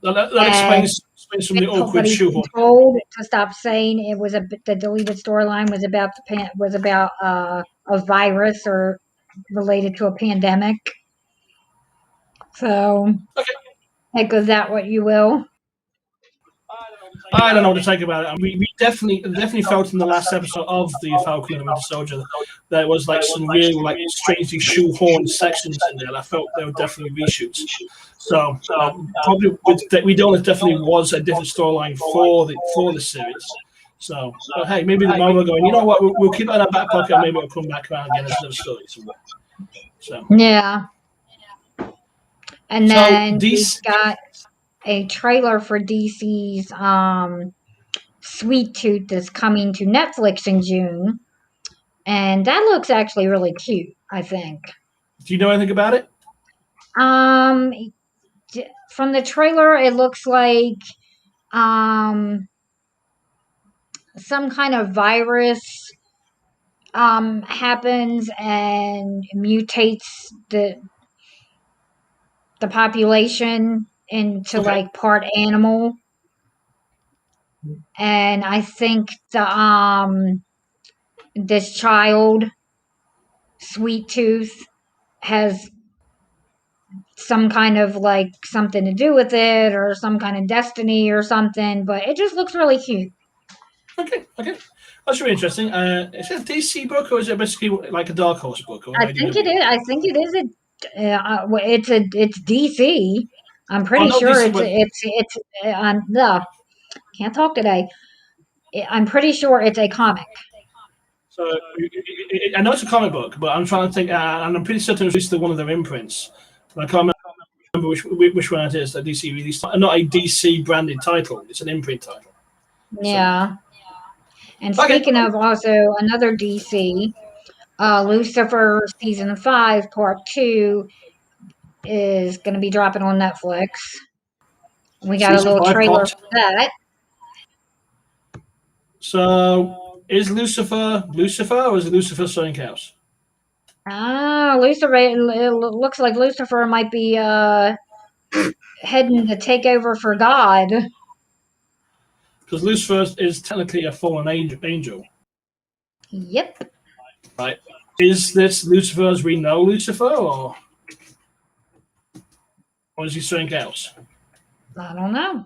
That explains some of the awkward shoehorn. Told to stop saying it was the deleted storyline was about a virus or related to a pandemic. So, take of that what you will. I don't know what to take about it. We definitely felt in the last episode of the Falcon and Winter Soldier there was like some real strangely shoehorned sections in there. I felt they were definitely reshoots. So probably we know it definitely was a different storyline for the series. So, but hey, maybe the Marvel going, you know what? We'll keep it in our back pocket. And maybe it'll come back around again as another story somewhere. So yeah, and then we got a trailer for DC's Sweet Tooth that's coming to Netflix in June, and that looks actually really cute. I think. Do you know anything about it? From the trailer, it looks like some kind of virus happens and mutates the population into part animal, and I think this child, Sweet Tooth, has some kind of something to do with it or some kind of destiny or something, but it just looks really cute. Okay. That's really interesting. Is it a DC book or is it basically like a Dark Horse book? I think it is. I think it is it's DC. I'm pretty sure it's can't talk today. I'm pretty sure it's a comic. So I know it's a comic book, but I'm trying to think, and I'm pretty certain it was released to one of their imprints. But I can't remember which one it is that DC released. Not a DC branded title; it's an imprint title. Yeah. And speaking of also another DC, Lucifer season 5 part 2 is going to be dropping on Netflix. We got a little trailer for that. So, is Lucifer or is it Lucifer something else? Lucifer. It looks like Lucifer might be heading to take over for God. Because Lucifer is technically a fallen angel. Yep. Right. Is this Lucifer as we know Lucifer, or is he something else? I don't know.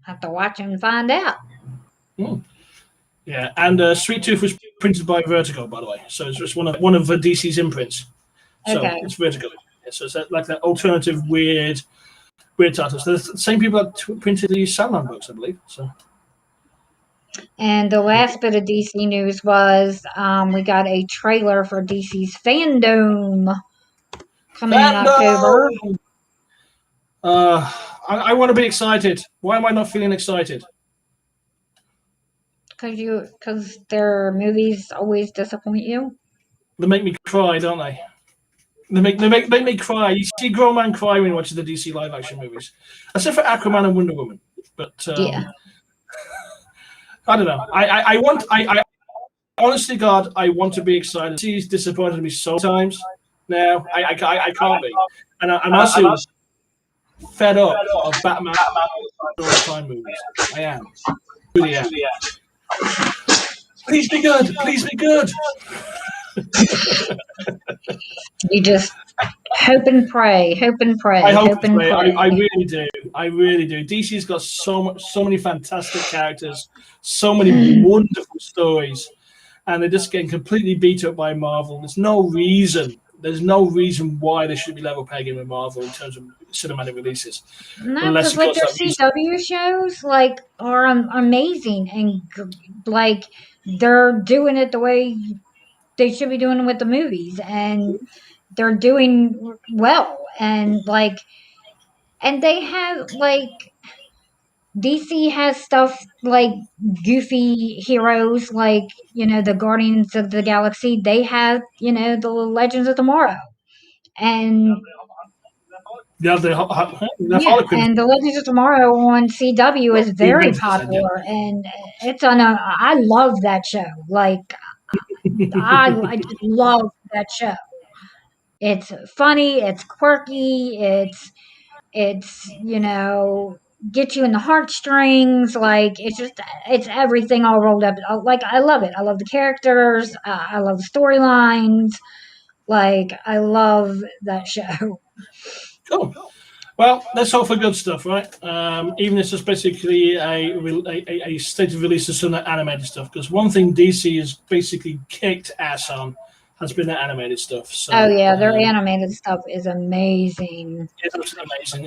Have to watch and find out. Yeah, and Sweet Tooth was printed by Vertigo, by the way. So it's just one of DC's imprints. So it's Vertigo. Yeah, so it's like that alternative weird title. So the same people that printed the Sandman books, I believe. So. And the last bit of DC news was we got a trailer for DC's Fandom coming in October. I want to be excited. Why am I not feeling excited? Because their movies always disappoint you. They make me cry, don't they? They make me cry. You see a grown man cry when you watch the DC live action movies, except for Aquaman and Wonder Woman. But yeah, I don't know. I honestly, God, I want to be excited. She's disappointed me so many times now. I can't be, and I'm also fed up of Batman all the time movies. I am. Really am. Please be good. Please be good. You just hope and pray. I hope and pray. I really do. I really do. DC's got so many fantastic characters, so many wonderful stories, and they're just getting completely beat up by Marvel. There's no reason why they should be level pegging with Marvel in terms of cinematic releases. No, because like their CW shows are amazing, and like they're doing it the way they should be doing it with the movies, and they're doing well, and they have DC has stuff like goofy heroes, the Guardians of the Galaxy. They have the Legends of Tomorrow, and and the Legends of Tomorrow on CW is very popular, and I love that show. I just love that show. It's funny, it's quirky, it's get you in the heartstrings. It's everything all rolled up. I love it. I love the characters. I love the storylines. I love that show. Cool. Well, let's hope for good stuff, right? Even if it's just basically a stated release of some of that animated stuff. Because one thing DC has basically kicked ass on has been the animated stuff. So, their animated stuff is amazing. It's absolutely amazing.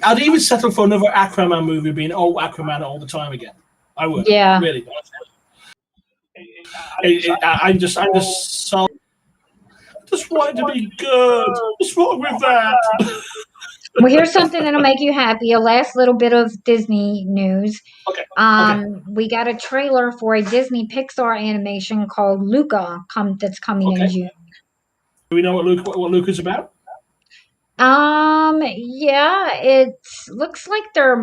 I'd even settle for another Aquaman movie being Aquaman all the time again. I would. Yeah. Really. I'm just so. I just want it to be good. What's wrong with that? Well, here's something that'll make you happy. A last little bit of Disney news. Okay. We got a trailer for a Disney Pixar animation called Luca that's coming in June. Do we know what Luca's about? Yeah, it looks like they're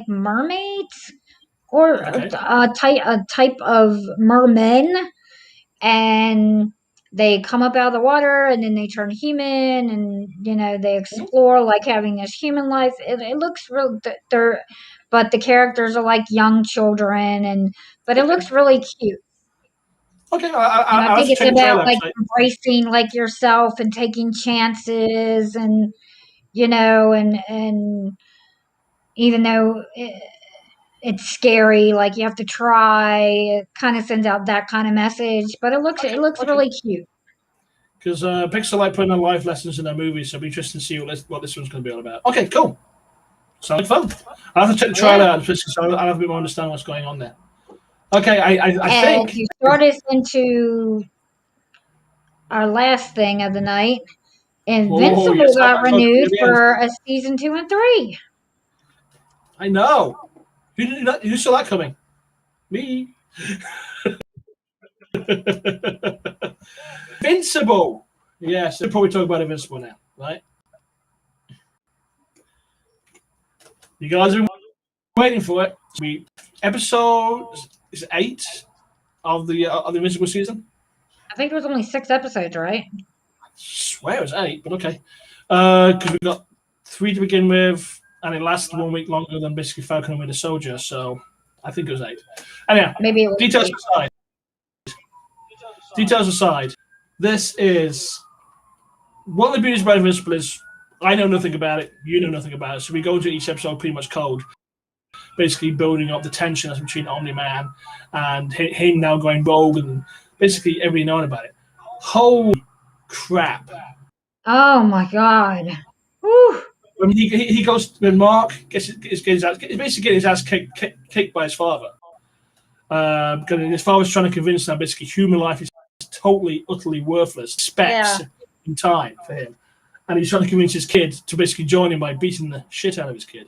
mermaids or a type of mermen, and they come up out of the water and then they turn human, and they explore having this human life. It looks real. But the characters are like young children, but it looks really cute. Okay, I think it's about embracing yourself and taking chances, and and even though it's scary, you have to try. It kind of sends out that kind of message, but it looks really cute. Because Pixar like putting on life lessons in their movies, so it'll be interesting to see what this one's going to be all about. Okay, cool. Sounds like fun. I'll have to check the trailer out, so I'll have a bit more understanding what's going on there. Okay, I think you start us into our last thing of the night. Invincible got renewed for a season 2 and 3. I know. Who saw that coming? Me. Invincible. Yes, we'll probably talk about Invincible now, right? You guys are waiting for it. Episode 8 of the Invincible season. I think it was only 6 episodes, right? I swear it was 8, but okay. Because we got 3 to begin with, and it lasted 1 week longer than basically Falcon and Winter Soldier, so I think it was 8. Anyhow, maybe it was details aside, this is one of the beauties about Invincible is I know nothing about it, you know nothing about it, so we go into each episode pretty much cold, basically building up the tension that's between Omni-Man and him now going rogue and basically everybody knowing about it. Holy crap! Oh my god! Whew. When he goes, when Mark gets his ass, he's basically getting his ass kicked by his father. Because his father's trying to convince him basically human life is totally, utterly worthless, specks in time for him. And he's trying to convince his kid to basically join him by beating the shit out of his kid,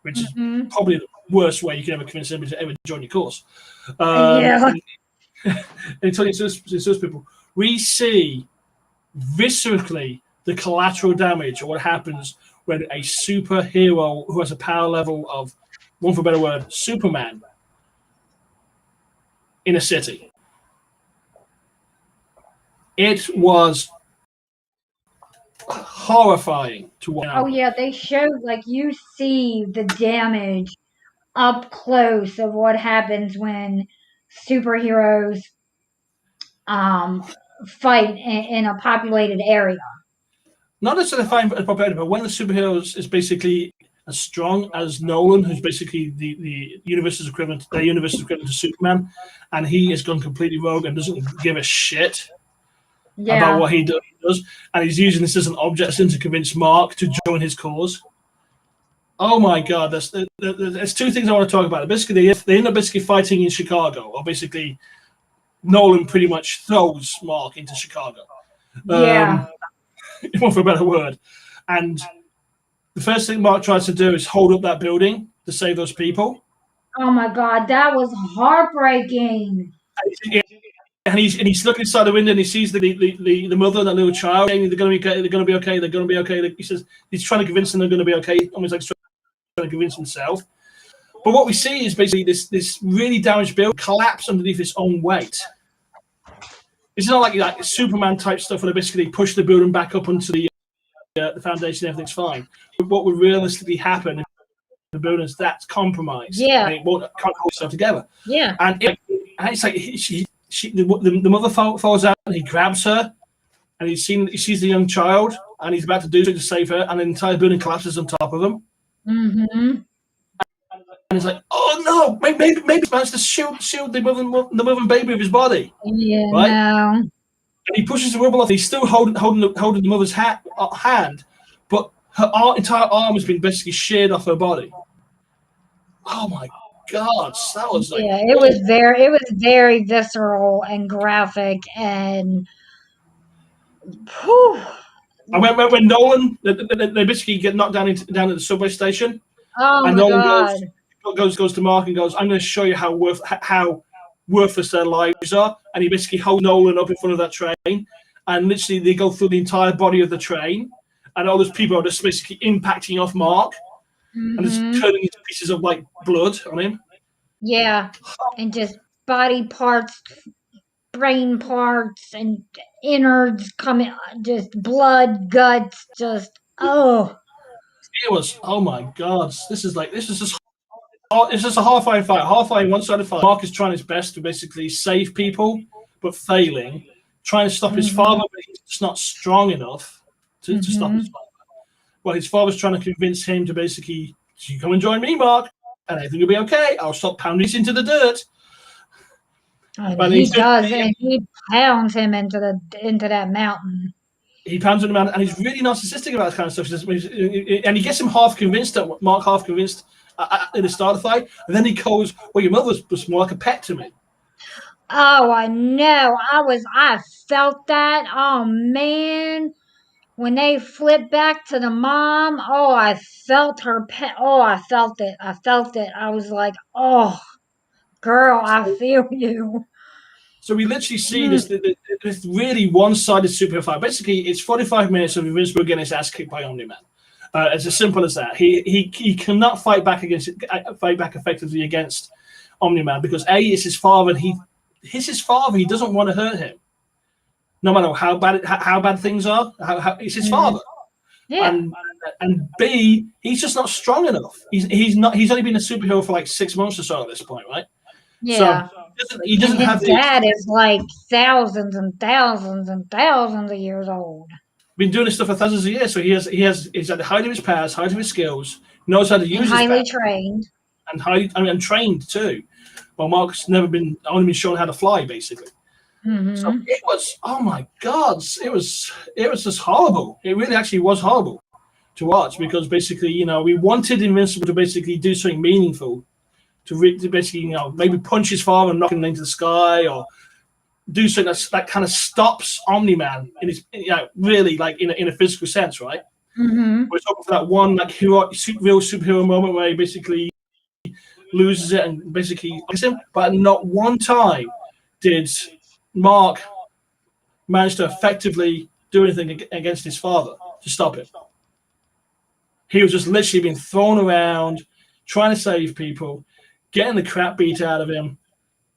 which is probably the worst way you can ever convince anybody to ever join your course. And he says people, we see viscerally the collateral damage or what happens when a superhero who has a power level of, one for a better word, Superman, in a city. It was horrifying to watch. Oh yeah, they showed like you see the damage up close of what happens when superheroes fight in a populated area. Not necessarily fighting a populated, but when the superheroes is basically as strong as Nolan, who's basically the universe's equivalent, their universe's equivalent to Superman, and he has gone completely rogue and doesn't give a shit about what he does, and he's using this as an object to convince Mark to join his cause. Oh my god, there's two things I want to talk about. Basically, they end up basically fighting in Chicago, or basically Nolan pretty much throws Mark into Chicago. For a better word. And the first thing Mark tries to do is hold up that building to save those people. Oh my god, that was heartbreaking. And he's looking inside the window and he sees the mother and that little child saying they're going to be okay, they're going to be okay, they're going to be okay. He says he's trying to convince them they're going to be okay, almost like trying to convince himself. But what we see is basically this really damaged building collapse underneath its own weight. It's not like Superman type stuff where they basically push the building back up onto the foundation, everything's fine. But what would realistically happen if the building's that's compromised? Yeah. And it can't hold itself together. Yeah. And it's like the mother falls out and he grabs her and he sees the young child and he's about to do something to save her and the entire building collapses on top of him. Mm-hmm. And he's like, oh no, maybe he's managed to shield the mother and baby of his body. Yeah, right? no. And he pushes the rubble off. He's still holding the mother's hand, but her entire arm has been basically sheared off her body. Oh my god, that was like it was very visceral and graphic and. Whew. And when Nolan, they basically get knocked down at the subway station. Oh and my Nolan god. goes to Mark and goes, I'm going to show you how worthless their lives are. And he basically holds Nolan up in front of that train. And literally they go through the entire body of the train. And all those people are just basically impacting off Mark. And just turning into pieces of like blood on him. Yeah. And just body parts, brain parts, and innards coming, just blood, guts, just, oh. It was, oh my god, this is just it's just a horrifying fight. Horrifying one-sided fight. Mark is trying his best to basically save people, but failing. Trying to stop his father, but he's just not strong enough to stop his father. Well, his father's trying to convince him to basically, you come and join me, Mark, and everything will be okay. I'll stop pounding this into the dirt. And he does, and he pounds him into that mountain. He pounds him out, and he's really narcissistic about this kind of stuff. And he gets him half convinced, at the start of the fight, and then he goes, well, your mother was more like a pet to me. Oh, I know. I felt that. Oh, man. When they flipped back to the mom, oh, I felt her pet. Oh, I felt it. I was like, oh, girl, I feel you. So we literally see this really one-sided superhero fight. Basically, it's 45 minutes of Invincible getting his ass kicked by Omni-Man. It's as simple as that. He cannot fight back effectively against Omni-Man because A, it's his father, and he's his father. He doesn't want to hurt him, no matter how bad things are. It's his father. Yeah. And B, he's just not strong enough. He's only been a superhero for like 6 months or so at this point, right? Yeah. So he doesn't have. His dad is like thousands and thousands and thousands of years old. Been doing this stuff for thousands of years, so he's at the height of his powers, height of his skills, knows how to use. Highly trained. And trained too. Well, Mark's only been shown how to fly, basically. So it was, oh my God, it was just horrible. It really actually was horrible to watch because basically, we wanted Invincible to basically do something meaningful, to basically, maybe punch his father and knock him into the sky, or do something that kind of stops Omni-Man in his, really like in a physical sense, right? We're talking for that one like real superhero moment where he basically loses it and basically hits him, but not one time did Mark manage to effectively do anything against his father to stop him. He was just literally being thrown around, trying to save people, getting the crap beat out of him.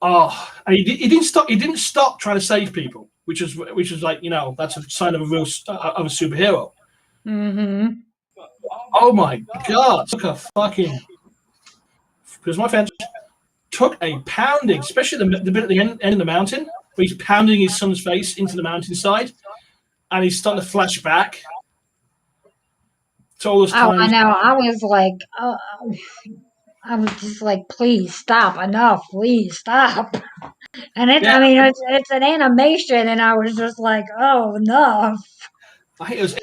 Oh, and he didn't stop. He didn't stop trying to save people, which was like, that's a sign of a real of a superhero. Oh my God! Took a fucking, because my friend took a pounding, especially the bit at the end of the mountain where he's pounding his son's face into the mountainside, and he's starting to flash back to all those times. Oh, I know. I was like, I was just like, please stop, enough, please stop. And it's an animation, and I was just like, oh, enough. I think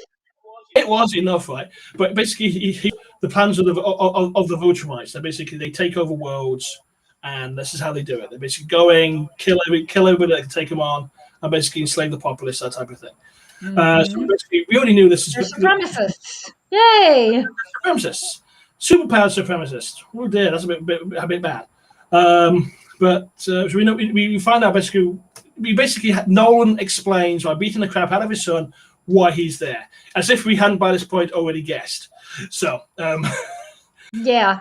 it was enough, right? But basically, the plans of the Vulturites, they take over worlds, and this is how they do it. They're basically going kill everybody that can take them on, and basically enslave the populace, that type of thing. So basically, we already knew this is supremacists. Yay! Supremacists, superpowered supremacists. Oh dear, that's a bit bad. But so we find out basically Nolan explains by beating the crap out of his son why he's there, as if we hadn't by this point already guessed. So yeah.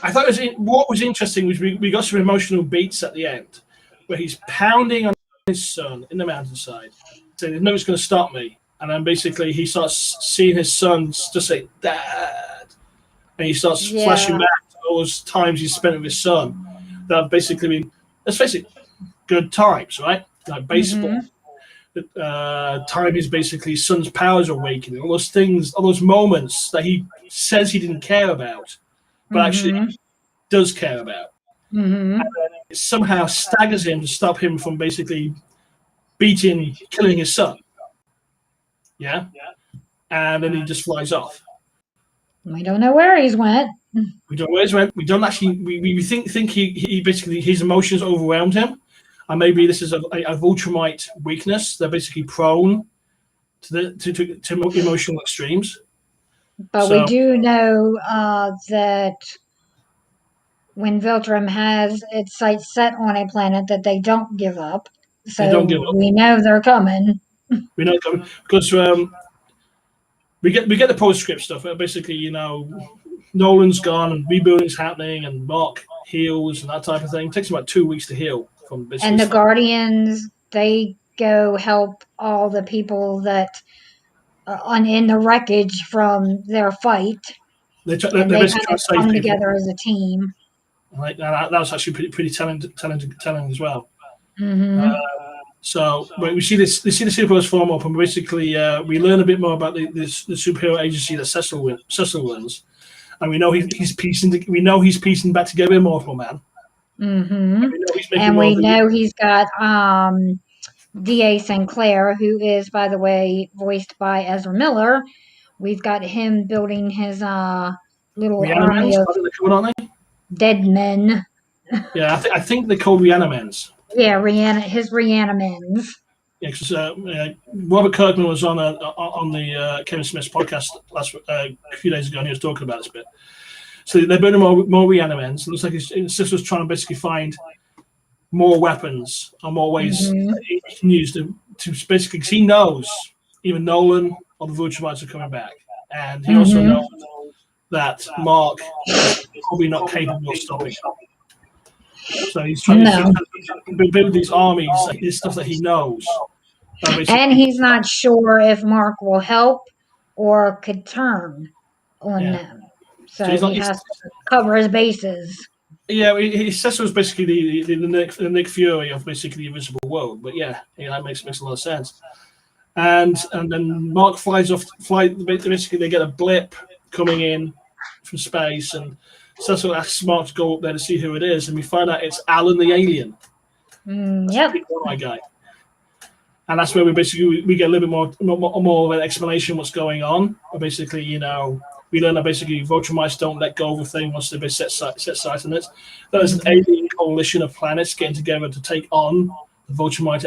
I thought what was interesting was we got some emotional beats at the end where he's pounding on his son in the mountainside, saying, "No, it's going to stop me." And then basically he starts seeing his son just say, "Dad," and he starts flashing back to all those times he spent with his son. That have basically been, let's face it, good times, right? Like baseball. Time is basically his son's powers awakening. All those things, all those moments that he says he didn't care about, but actually does care about. And then it somehow staggers him to stop him from basically killing his son. Yeah? And then he just flies off. We don't know where he's went. We don't know where he's went. We don't actually, we think he basically, his emotions overwhelmed him. And maybe this is a Vulturite weakness. They're basically prone to emotional extremes. But we do know that when Viltrum has its sights set on a planet, that they don't give up. So we know they're coming. We know they're coming because we get the postscript stuff. Basically, Nolan's gone and rebuilding's happening, and Mark heals and that type of thing. It takes about 2 weeks to heal. And the Guardians, they go help all the people that are in the wreckage from their fight. They kind of come together as a team. Like that was actually pretty telling as well. So we see the superheroes form up, and basically we learn a bit more about the superhero agency that Cecil runs, and we know he's piecing back together Immortal Man. And we know he's got D.A. Sinclair, who is, by the way, voiced by Ezra Miller. We've got him building his little army of dead men. Yeah, I think they're called Reanimens. Yeah, his Reanimens. Yeah, because Robert Kirkman was on the Kevin Smith's podcast a few days ago, and he was talking about this bit. So they're building more Reanimens. It looks like his sister was trying to basically find more weapons and more ways that he can use to basically, because he knows even Nolan or the Vulturites are coming back. And he also knows that Mark is probably not capable of stopping him. So he's trying to build these armies, this stuff that he knows. And he's not sure if Mark will help or could turn on them. So he has to cover his bases. Yeah, his sister was basically the Nick Fury of basically the Invisible World. But yeah, that makes a lot of sense. And then Mark flies off. Basically, they get a blip coming in from space, and Cecil asks Mark to go up there to see who it is, and we find out it's Alan the alien. Yep. My guy. And that's where we get a little bit more of an explanation what's going on. But basically, we learn that basically Viltrumites don't let go of a thing once they've set sight on it. There's an alien coalition of planets getting together to take on the Viltrumite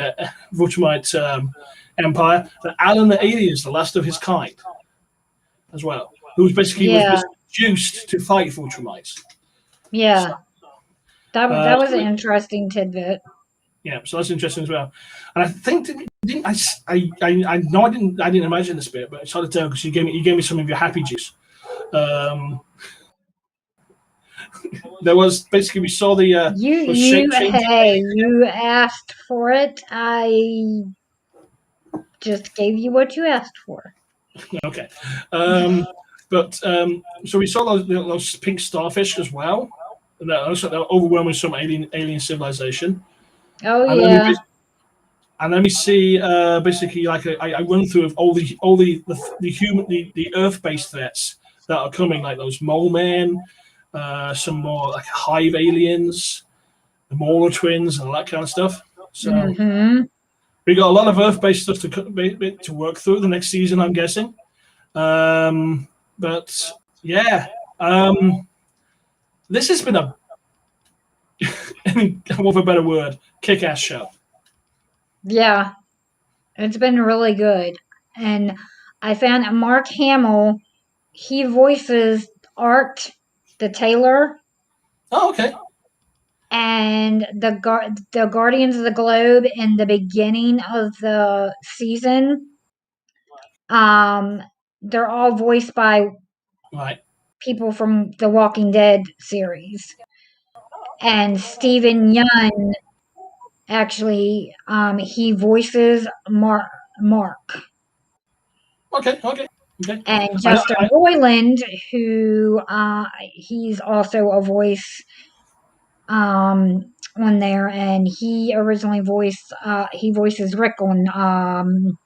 empire. But Alan the alien is the last of his kind as well, who's basically was reduced to fight Viltrumites. Yeah. That was an interesting tidbit. Yeah, so that's interesting as well. And I think I know I didn't imagine this bit, but it's hard to tell because you gave me some of your happy juice. There was basically we saw the you asked for it. I just gave you what you asked for. Okay, but so we saw those pink starfish as well. And that they're overwhelming some alien civilization. Oh yeah. And then we see basically like I run through of all the Earth-based threats that are coming, like those mole men, some more like hive aliens, the Mauler twins, and all that kind of stuff. So we got a lot of Earth-based stuff to work through the next season, I'm guessing. But yeah, this has been a, what a better word, kick-ass show. Yeah, it's been really good. And I found Mark Hamill, he voices Art, the tailor. Oh, okay. And the Guardians of the Globe in the beginning of the season, they're all voiced by people from the Walking Dead series. And Steven Yeun, actually, he voices Mark. Okay. And Justin Roiland, who he's also a voice on there, and he originally voices Rick on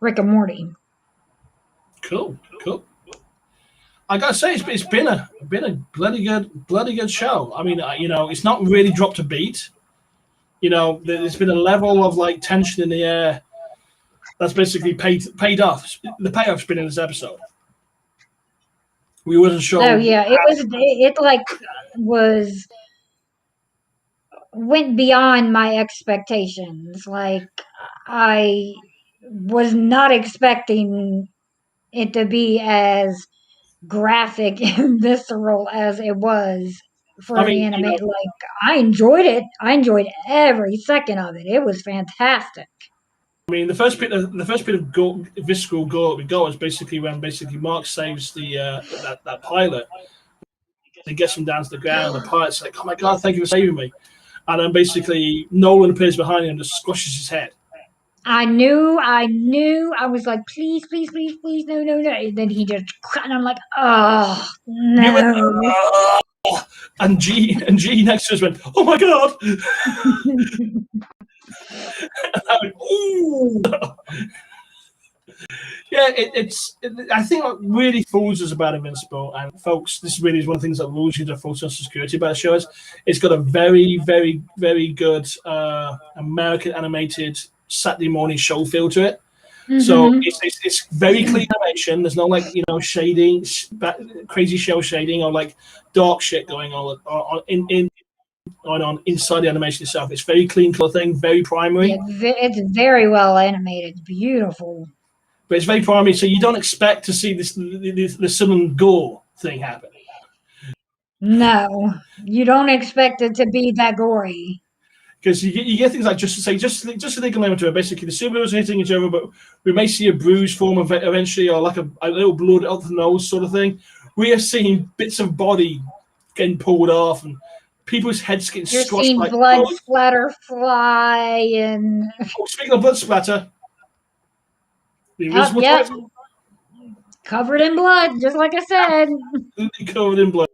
Rick and Morty. Cool. I gotta say, it's been a bloody good show. I mean, it's not really dropped a beat. There's been a level of like tension in the air that's basically paid off. The payoff's been in this episode. We wasn't sure. Oh yeah, went beyond my expectations. Like, I was not expecting it to be as graphic and visceral as it was for the anime. I enjoyed it. I enjoyed every second of it. It was fantastic. I mean, the first bit of visceral gore that we got was basically when Mark saves that pilot. He gets him down to the ground. The pilot's like, "Oh my god, thank you for saving me!" And then basically Nolan appears behind him and just squashes his head. I knew. I was like, please, no. And then he just, and I'm like, oh no. And G next to us went, "Oh my god!" And I went, "Ooh." Yeah, I think what really fools us about Invincible, and folks, this really is one of the things that lures you to full sense of security about the show, is it's got a very, very, very good American animated Saturday morning show feel to it. So it's very clean animation. There's no shading, crazy shell shading, or like dark shit going on inside the animation itself. It's very clean color thing, very primary. It's very well animated, beautiful. But it's very primary, so you don't expect to see the sudden gore thing happen. No, you don't expect it to be that gory. Because you get things like just to think of it, basically the superheroes are hitting each other, but we may see a bruise form eventually, or like a little blood out the nose sort of thing. We are seeing bits of body getting pulled off and people's heads getting squashed. You're seeing blood splatter fly and. Oh, speaking of blood splatter, covered in blood, just like I said. Covered in blood.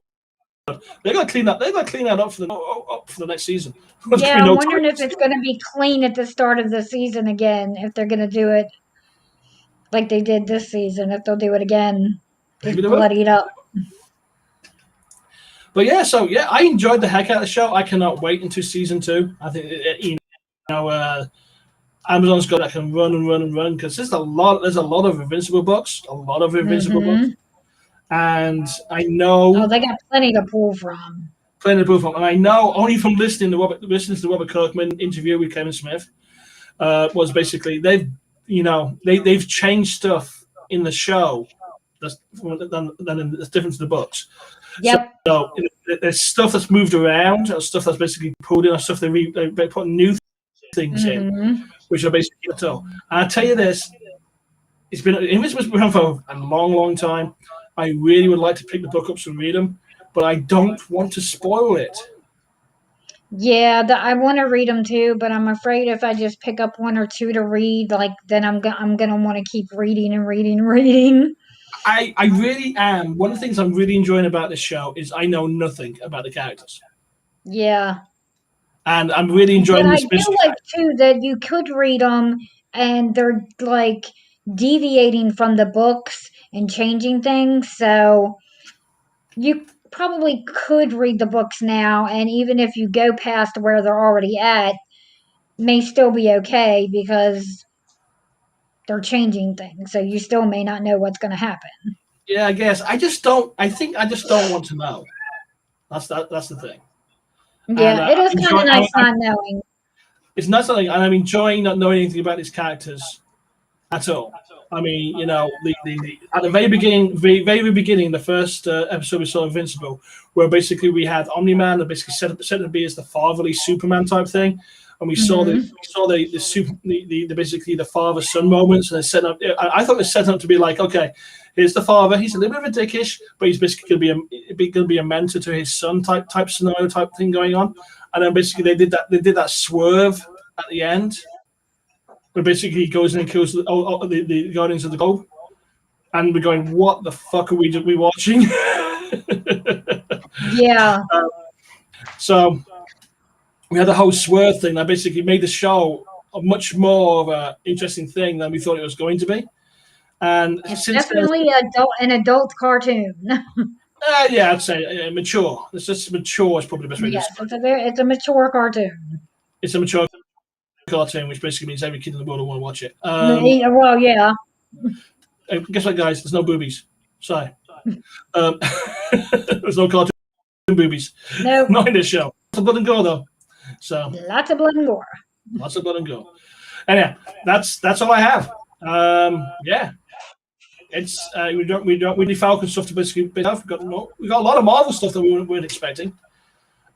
They're gonna clean that. They're gonna clean that up for the next season. Yeah, I'm wondering if it's gonna be clean at the start of the season again. If they're gonna do it like they did this season, if they'll do it again, just bloodied up. But yeah, I enjoyed the heck out of the show. I cannot wait until season 2. I think Amazon's got that can run and run and run because there's a lot of Invincible books, and I know they got plenty to pull from. And I know only from listening to the Robert Kirkman interview with Kevin Smith was basically they've changed stuff in the show that's different to the books. Yep. So there's stuff that's moved around, or stuff that's basically pulled in, or stuff they put new things in, which are basically so. And I tell you this, it's been around for a long, long time. I really would like to pick the book up and read them, but I don't want to spoil it. Yeah, I want to read them too, but I'm afraid if I just pick up one or two to read, then I'm gonna want to keep reading and reading and reading. I really am. One of the things I'm really enjoying about this show is I know nothing about the characters. Yeah. And I'm really enjoying this. I feel like too that you could read them and they're like deviating from the books and changing things. So you probably could read the books now, and even if you go past where they're already at, may still be okay because they're changing things. So you still may not know what's going to happen. Yeah, I guess. I just don't want to know. That's the thing. Yeah, and, it is kind of nice not knowing. It's not something, and I'm enjoying not knowing anything about these characters at all. I mean, at the very beginning, the first episode we saw Invincible, where basically we had Omni-Man that basically set to be as the fatherly Superman type thing, and we saw the basically the father-son moments, and it's set up. I thought it was set up to be like, okay, here's the father. He's a little bit of a dickish, but he's basically going to be a mentor to his son type scenario type thing going on. And then basically they did that swerve at the end, where basically he goes in and kills the Guardians of the Globe, and we're going, what the fuck are we watching? Yeah. So we had the whole swerve thing that basically made the show a much more of an interesting thing than we thought it was going to be. And it's definitely an adult cartoon. Yeah, I'd say mature. It's just mature is probably the best way to describe it. It's a mature cartoon. It's a mature cartoon, which basically means every kid in the world will want to watch it. Well, yeah. Guess what, guys? There's no boobies. Sorry. There's no cartoon boobies. No. Not in this show. Lots of blood and gore, though. So lots of blood and gore. Lots of blood and gore. Anyhow, that's all I have. Yeah. It's we don't Falcon stuff to basically bit off. We got a lot of Marvel stuff that we weren't expecting.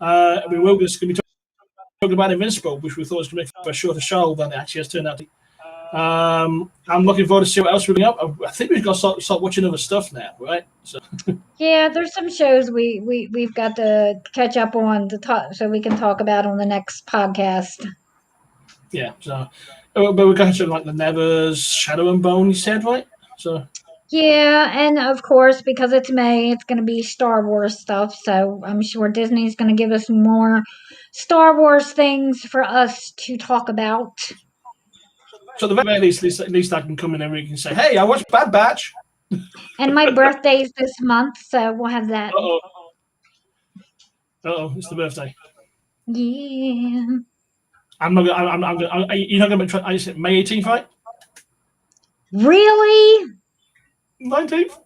We will just be talking about Invincible, which we thought was going to make a shorter show than it actually has turned out. I'm looking forward to see what else we're up. I think we've got to start watching other stuff now, right? So. Yeah, there's some shows we've got to catch up on to talk, so we can talk about on the next podcast. Yeah, so but we're going to like the Nevers, Shadow and Bone. You said, right? So. Yeah, and of course, because it's May, it's going to be Star Wars stuff. So I'm sure Disney's going to give us more Star Wars things for us to talk about. So at the very least, I can come in every week and say, "Hey, I watched Bad Batch." And my birthday's this month, so we'll have that. It's the birthday. Yeah. I'm not. You're not going to. I said May 18th, right? Really? 19th.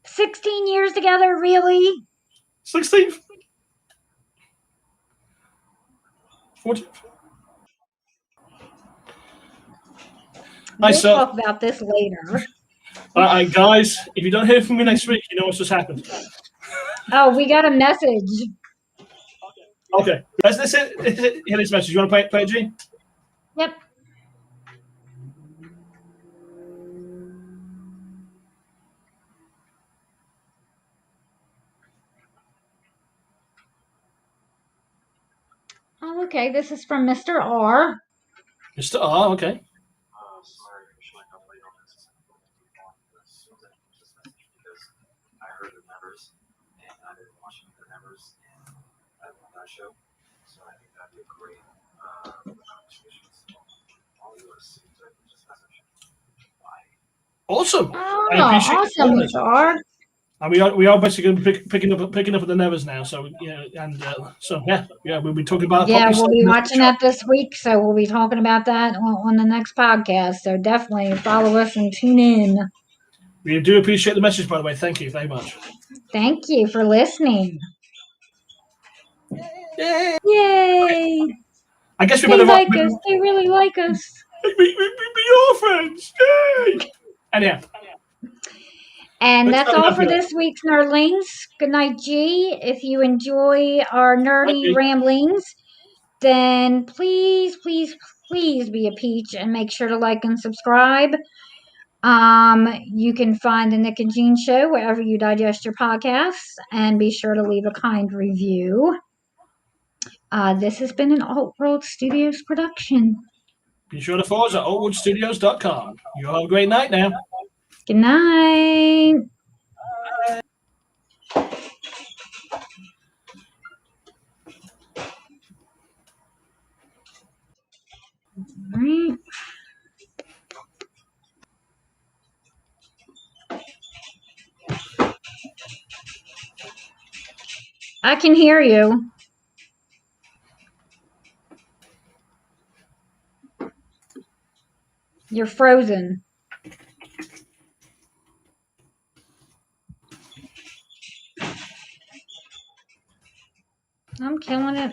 16 years together, really? 16th. 14th. We'll talk about this later. All right, guys. If you don't hear from me next week, you know what's just happened. Oh, we got a message. Okay. Let's hear this message. You want to play it, G? Yep. Oh, okay. This is from Mr. R. Mr. R, okay. Sorry for showing up late on this. I heard the Nevers, and I've been watching the Nevers, and I love that show. So I think that'd be a great Awesome. Oh, awesome, Mr. R. And we are basically going to be picking up at the Nevers now. So we'll be talking about. Yeah, we'll be watching that this week, so we'll be talking about that on the next podcast. So definitely follow us and tune in. We do appreciate the message, by the way. Thank you very much. Thank you for listening. Yay! Yay! I guess we they like us. They really like us. We your friends. Yay! Anyhow. And that's all for this week's Nerdlings. Good night, G. If you enjoy our nerdy ramblings, then please, please, please be a peach and make sure to like and subscribe. You can find the Nick and Jean Show wherever you digest your podcasts, and be sure to leave a kind review. This has been an Alt World Studios production. Be sure to follow us at altworldstudios.com. You all have a great night now. Good night. Right. I can hear you. You're frozen. I'm killing it.